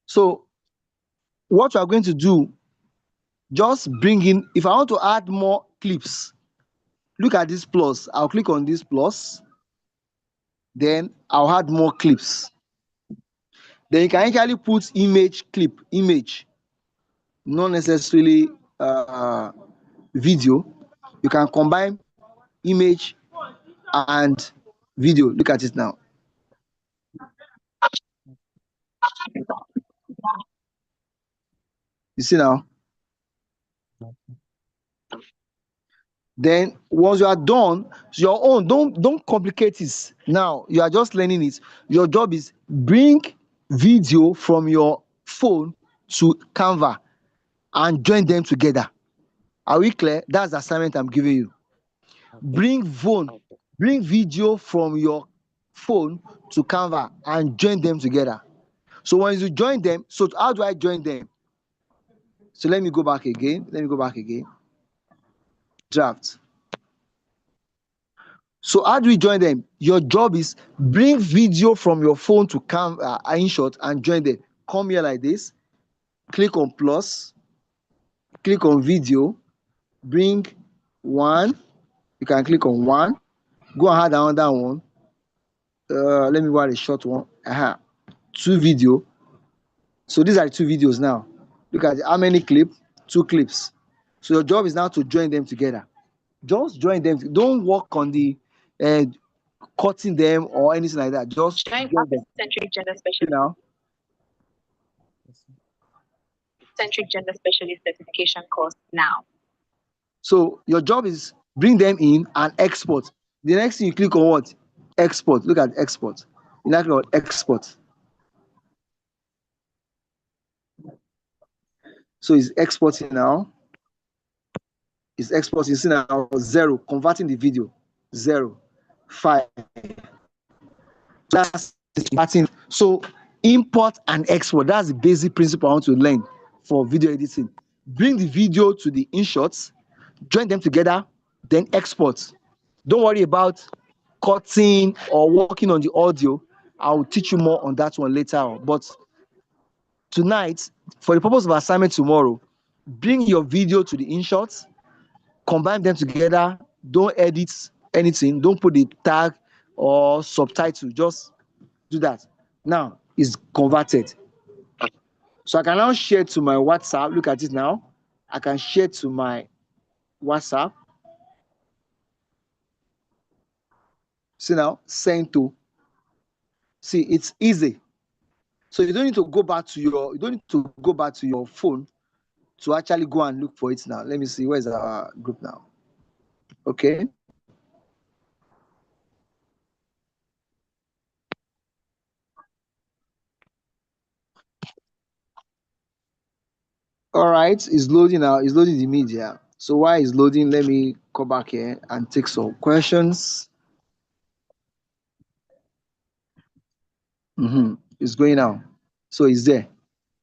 Speaker 1: So what we are going to do, just bring in, if I want to add more clips, look at this plus. I'll click on this plus. Then I'll add more clips. Then you can actually put image, not necessarily video. You can combine image and video. Look at it now. You see now? Then once you are done, your own, don't complicate it. Now you are just learning it. Your job is bring video from your phone to Canva and join them together. Are we clear? That's the assignment I'm giving you. Bring video from your phone to Canva and join them together. So once you join them, so how do I join them? So let me go back again. Draft. So how do we join them? Your job is bring video from your phone to Canva, InShot, and join them. Come here like this. Click on plus. Click on video. Bring one. You can click on one. Go and add another one. Let me write a short one. Two video. So these are the two videos now. Look at how many clips? 2 clips. So your job is now to join them together. Just join them. Don't work on the cutting them or anything like that. Just
Speaker 5: join
Speaker 1: join them.
Speaker 5: Centric Gender Specialist.
Speaker 1: Now,
Speaker 5: Centric Gender Specialist certification course now.
Speaker 1: so your job is bring them in and export. The next thing you click on what? Export. Look at export. You now click on export. So it's exporting now. It's exporting. You see now 0, converting the video. 0, 5. That's converting. So import and export. That's the basic principle I want to learn for video editing. Bring the video to the InShots, join them together, then export. Don't worry about cutting or working on the audio. I will teach you more on that one later on. But tonight, for the purpose of assignment tomorrow, bring your video to the InShots, combine them together. Don't edit anything. Don't put the tag or subtitle. Just do that. Now it's converted. So I can now share to my WhatsApp. Look at it now. I can share to my WhatsApp. See now, send to. See, it's easy. So you don't need to go back to your phone to actually go and look for it now. Let me see, where's our group now? Okay. All right, it's loading now. It's loading the media. So while it's loading, let me come back here and take some questions. It's going now. So it's there.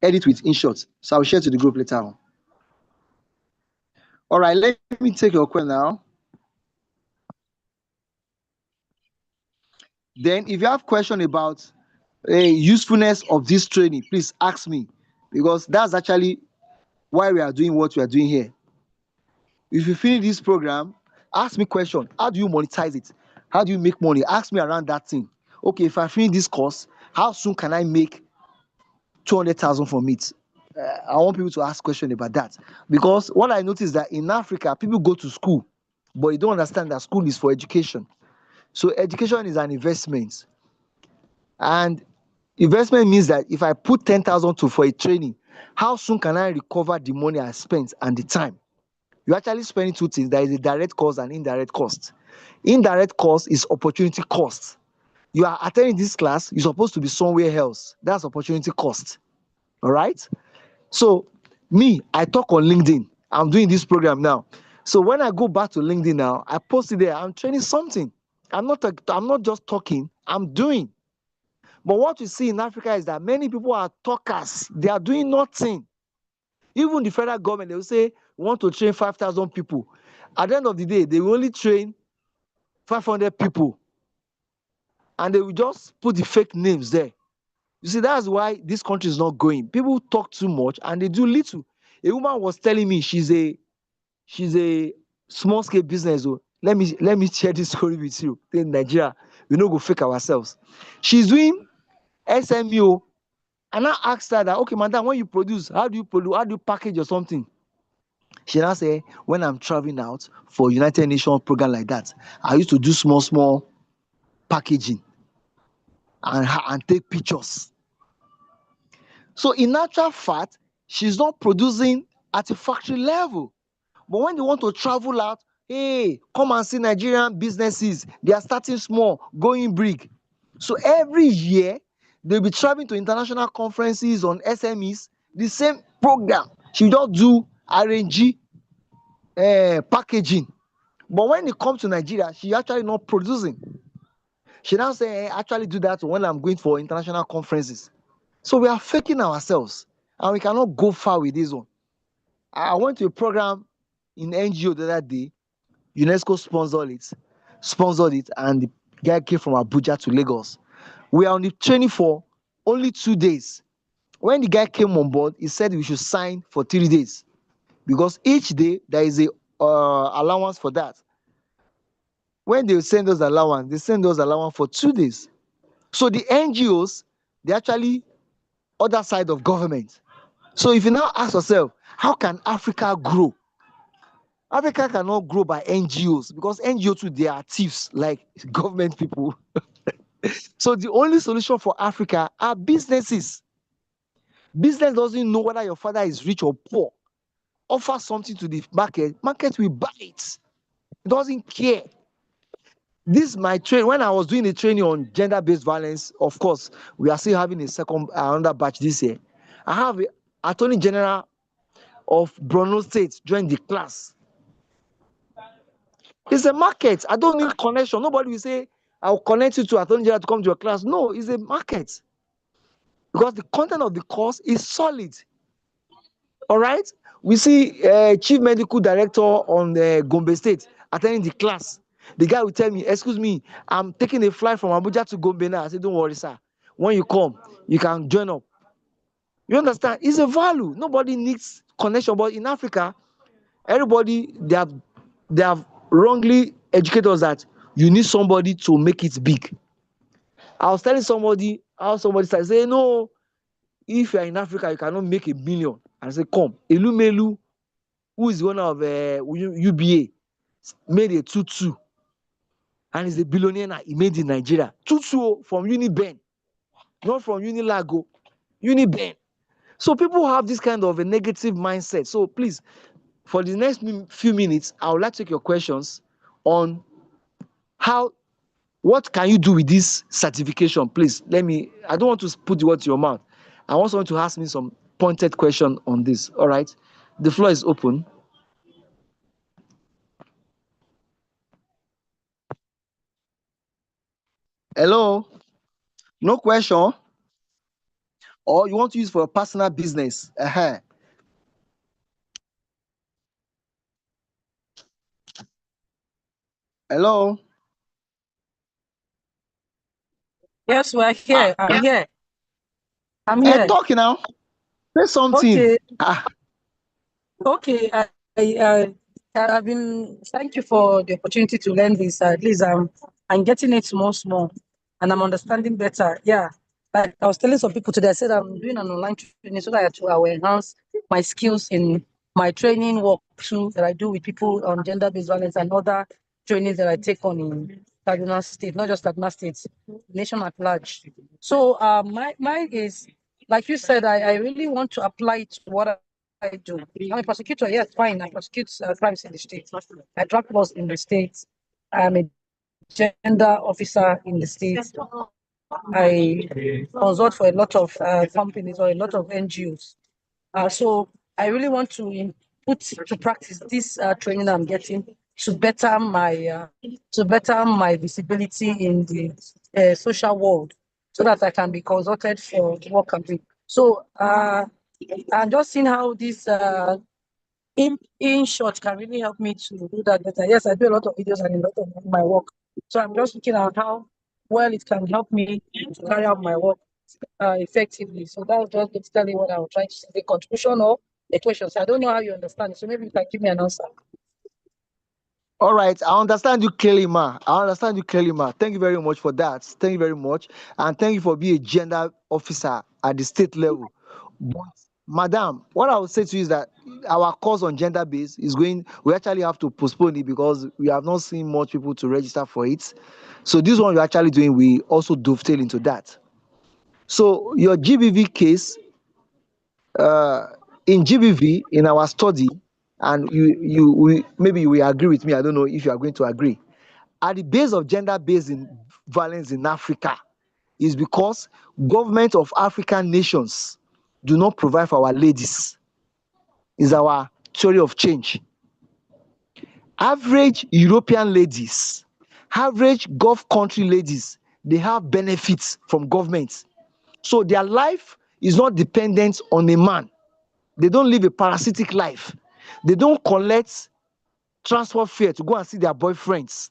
Speaker 1: Edit with InShot. So I'll share to the group later on. All right, let me take your question now. Then if you have question about usefulness of this training, please ask me, because that's actually why we are doing what we are doing here. If you finish this program, ask me question. How do you monetize it? How do you make money? Ask me around that thing. Okay, if I finish this course, how soon can I make 200,000 from it? I want people to ask questions about that, because what I noticed that in Africa, people go to school, but you don't understand that school is for education. So education is an investment, and investment means that if I put 10,000 for a training, how soon can I recover the money I spent and the time? You actually spending two things. There is a direct cost and indirect cost. Indirect cost is opportunity cost. You are attending this class, you're supposed to be somewhere else. That's opportunity cost. All right. So me, I talk on LinkedIn. I'm doing this program now. So when I go back to LinkedIn now, I post it there. I'm training something. I'm not just talking. I'm doing. But what we see in Africa is that many people are talkers. They are doing nothing. Even the federal government, they will say, we want to train 5,000 people. At the end of the day, they will only train 500 people. And they will just put the fake names there. You see, that's why this country is not going. People talk too much and they do little. A woman was telling me she's a small scale business. Oh. Let me share this story with you. In Nigeria, we no go fake ourselves. She's doing SME. Oh. And I asked her that, okay, madam, when you produce, how do you package or something? She now say, when I'm traveling out for United Nations program like that, I used to do small packaging and take pictures. So in actual fact, she's not producing at a factory level. But when they want to travel out, hey, come and see Nigerian businesses. They are starting small, going big. So every year, they'll be traveling to international conferences on SMEs, the same program. She just do RNG packaging. But when it comes to Nigeria, she actually not producing. She now say, hey, actually do that when I'm going for international conferences. So we are faking ourselves and we cannot go far with this one. I went to a program in NGO the other day. UNESCO sponsored it, and the guy came from Abuja to Lagos. We are on the training for only 2 days. When the guy came on board, he said we should sign for 3 days because each day there is a allowance for that. When they send us allowance, they send us allowance for 2 days. So the NGOs, they actually other side of government. So if you now ask yourself, how can Africa grow? Africa cannot grow by NGOs because NGOs too, they are thieves like government people. So the only solution for Africa are businesses. Business doesn't know whether your father is rich or poor. Offer something to the market, market will buy it. It doesn't care. This my train when I was doing the training on gender-based violence. Of course, we are still having a second another batch this year. I have a Attorney General of Borno State join the class. It's a market. I don't need connection. Nobody will say, I'll connect you to Attorney General to come to your class. No, it's a market. Because the content of the course is solid. All right? We see Chief Medical Director on the Gombe State attending the class. The guy will tell me, excuse me, I'm taking a flight from Abuja to Gombe now. I said, don't worry, sir. When you come, you can join up. You understand? It's a value. Nobody needs connection. But in Africa, everybody, they have wrongly educated us that you need somebody to make it big. I was telling somebody how somebody started saying, no, if you're in Africa, you cannot make a million. And I said, come, Elumelu, who is the owner of UBA, made a tutu. And he's a billionaire now. He made in Nigeria. Tutu from Uniben, not from Unilago, Uniben. So people have this kind of a negative mindset. So please, for the next few minutes, I would like to take your questions on what can you do with this certification? Please, I don't want to put the word to your mouth. I want someone to ask me some pointed question on this. All right. The floor is open. Hello? No question? Or you want to use for a personal business? Hello?
Speaker 4: Yes, we're here. I'm here. I'm
Speaker 1: Hey,
Speaker 4: here.
Speaker 1: talk now. Say something.
Speaker 4: Okay. Okay. I've been. Thank you for the opportunity to learn this. At least I'm getting it small, and I'm understanding better. Yeah. Like I was telling some people today, I said I'm doing an online training so that I will enhance my skills in my training work too that I do with people on gender-based violence and other trainings that I take on in Kaduna State, not just Kaduna State, nation at large. So mine is like you said, I really want to apply it to what I do. I'm a prosecutor. Yes, fine. I prosecute crimes in the state. I draft laws in the state. I'm a gender officer in the state. I consult for a lot of companies or a lot of NGOs. So I really want to put to practice this training I'm getting to better my visibility in the social world, so that I can be consulted for work campaign. So I'm just seeing how this in short can really help me to do that better. Yes, I do a lot of videos and a lot of my work. So I'm just looking at how well it can help me to carry out my work effectively. So that was just basically what I was trying to say, the contribution or the questions. I don't know how you understand it, so maybe you can give me an answer.
Speaker 1: All right, I understand you clearly, ma. I understand you clearly, ma. Thank you very much for that. Thank you very much, and thank you for being a gender officer at the state level. But, madam, what I would say to you is that our course on gender base is going. We actually have to postpone it because we have not seen much people to register for it. So this one we're actually doing, we also dovetail into that. So your GBV case, uh, in GBV in our study, and maybe you will agree with me. I don't know if you are going to agree. At the base of gender-based violence in Africa is because government of African nations do not provide for our ladies. Is our theory of change. Average European ladies, average Gulf country ladies, they have benefits from government. So their life is not dependent on a man. They don't live a parasitic life. They don't collect transport fare to go and see their boyfriends.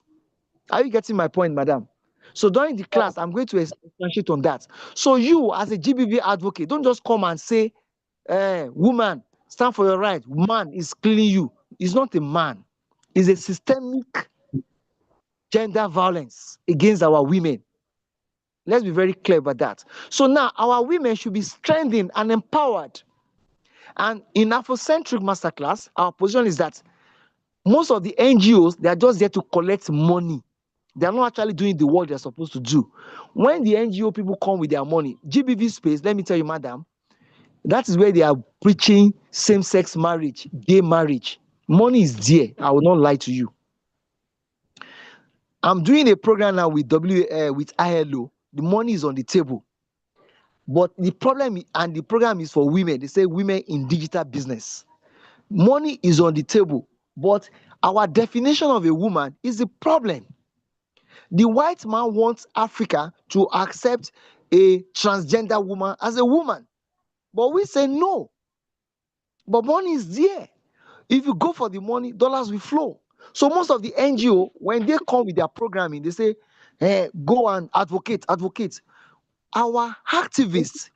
Speaker 1: Are you getting my point, madam? So during the class, I'm going to expatiate on that. So you, as a GBV advocate, don't just come and say, woman, stand for your right. Man is killing you. He's not a man. It's a systemic gender violence against our women. Let's be very clear about that. So now our women should be strengthened and empowered. And in Afrocentric Masterclass, our position is that most of the NGOs, they are just there to collect money. They are not actually doing the work they're supposed to do. When the NGO people come with their money, GBV space, let me tell you, madam, that is where they are preaching same-sex marriage, gay marriage. Money is there. I will not lie to you. I'm doing a program now with with ILO. The money is on the table. But the problem, and the program is for women. They say women in digital business. Money is on the table, but our definition of a woman is the problem. The white man wants Africa to accept a transgender woman as a woman, but we say no. But money is there. If you go for the money, dollars will flow. So most of the NGO, when they come with their programming, they say, go and advocate, advocate. Our activists,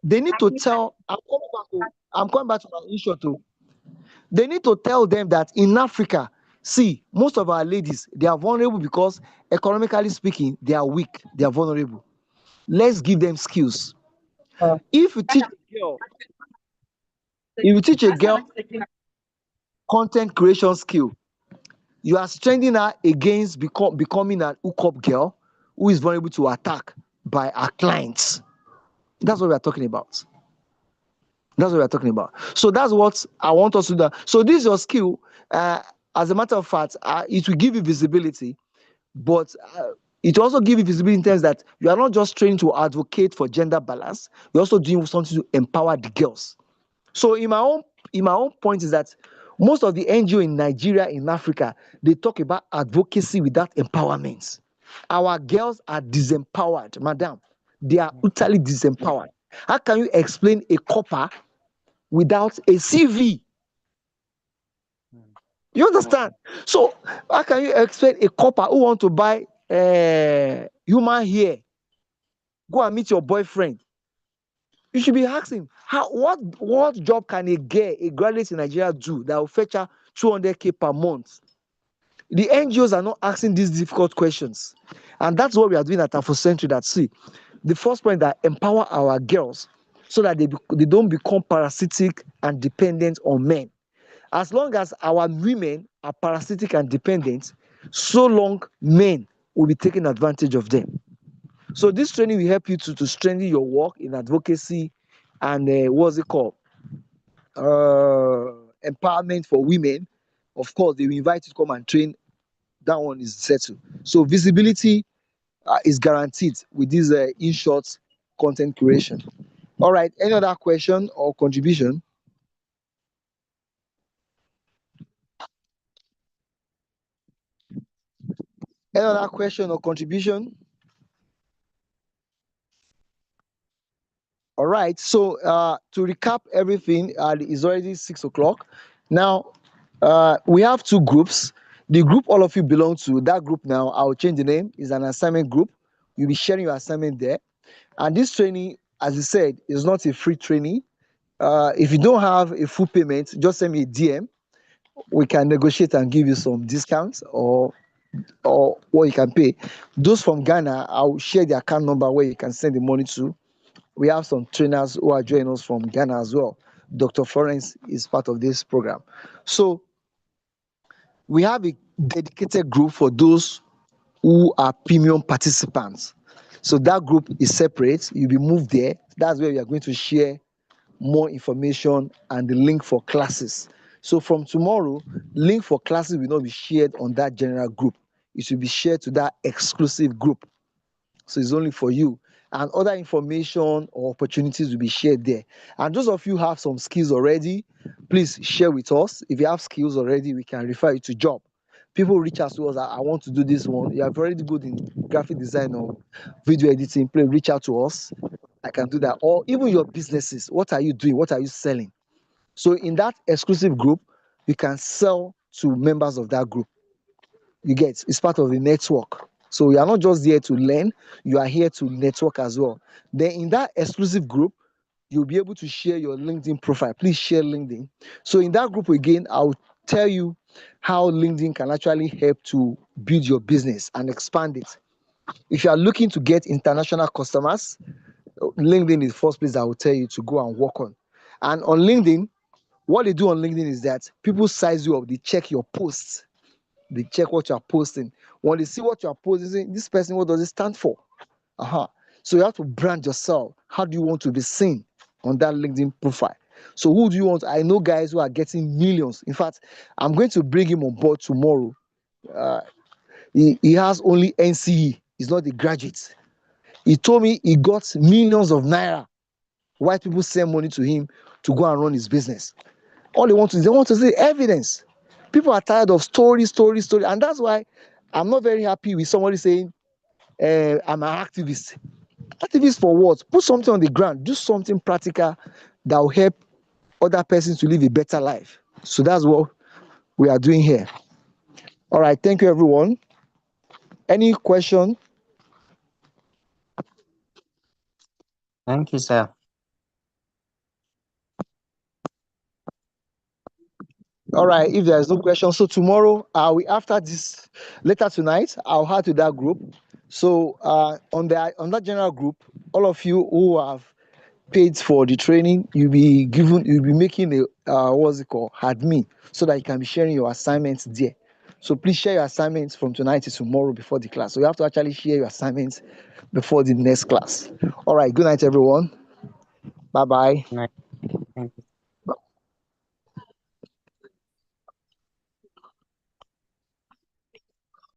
Speaker 1: they need to tell, I'm coming back to my issue too. They need to tell them that in Africa, see, most of our ladies, they are vulnerable because economically speaking, they are weak, they are vulnerable. Let's give them skills.
Speaker 4: Uh,
Speaker 1: If you teach a girl content creation skill, you are strengthening her against becoming an hookup girl who is vulnerable to attack by our clients. That's what we are talking about. That's what we're talking about. So that's what I want us to do. So this is your skill. As a matter of fact, it will give you visibility, but it also give you visibility in terms that you are not just trained to advocate for gender balance. You're also doing something to empower the girls. So in my own point is that most of the NGO in Nigeria, in Africa, they talk about advocacy without empowerment. Our girls are disempowered, madam. They are utterly disempowered. How can you explain a copper without a CV? You understand? So how can you expect a copper who want to buy human hair, go and meet your boyfriend? You should be asking, what job can a graduate in Nigeria do that will fetch her 200K per month? The NGOs are not asking these difficult questions. And that's what we are doing at Afrocentric. That see, the first point, that empower our girls so that they don't become parasitic and dependent on men. As long as our women are parasitic and dependent, so long men will be taking advantage of them. So this training will help you to strengthen your work in advocacy and what's it called? Empowerment for women. Of course, they will invite you to come and train that one is settled. So visibility is guaranteed with this in short content creation. All right, any other question or contribution? Any other question or contribution? All right. So to recap everything, it's already 6 o'clock. Now we have two groups. The group all of you belong to, that group now, I'll change the name, is an assignment group. You'll be sharing your assignment there. And this training, as I said, is not a free training. If you don't have a full payment, just send me a DM. We can negotiate and give you some discounts or what you can pay. Those from Ghana, I'll share the account number where you can send the money to. We have some trainers who are joining us from Ghana as well. Dr. Florence is part of this program. So we have a dedicated group for those who are premium participants. So that group is separate. You'll be moved there. That's where we are going to share more information and the link for classes. So from tomorrow, link for classes will not be shared on that general group. It will be shared to that exclusive group. So it's only for you. And other information or opportunities will be shared there. And those of you who have some skills already, please share with us. If you have skills already, we can refer you to job. People reach out to us, I want to do this one. You are very good in graphic design or video editing, please reach out to us. I can do that. Or even your businesses, what are you doing? What are you selling? So in that exclusive group, you can sell to members of that group. You get, it's part of the network. So you are not just there to learn, you are here to network as well. Then in that exclusive group, you'll be able to share your LinkedIn profile. Please share LinkedIn. So in that group again, I'll tell you how LinkedIn can actually help to build your business and expand it. If you are looking to get international customers, LinkedIn is the first place I will tell you to go and work on. And on LinkedIn, what they do on LinkedIn is that people size you up, they check your posts, they check what you are posting. When they see what you are posting, this person, what does it stand for? So you have to brand yourself. How do you want to be seen on that LinkedIn profile? So who do you want? I know guys who are getting millions. In fact, I'm going to bring him on board tomorrow. He has only NCE. He's not a graduate. He told me he got millions of naira. White people send money to him to go and run his business. All they want to see evidence. People are tired of story, and that's why I'm not very happy with somebody saying I'm an activist. Activist for what? Put something on the ground. Do something practical that will help other persons to live a better life. So that's what we are doing here. All right. Thank you, everyone. Any question?
Speaker 2: Thank you, sir.
Speaker 1: All right. If there is no question, so tomorrow, after this, later tonight, I'll add to that group. So on that general group, all of you who have paid for the training, you'll be making a what's it called, admin, so that you can be sharing your assignments there. So please share your assignments from tonight to tomorrow before the class. So you have to actually share your assignments before the next class. All right, good night everyone. Bye bye.
Speaker 2: Nice.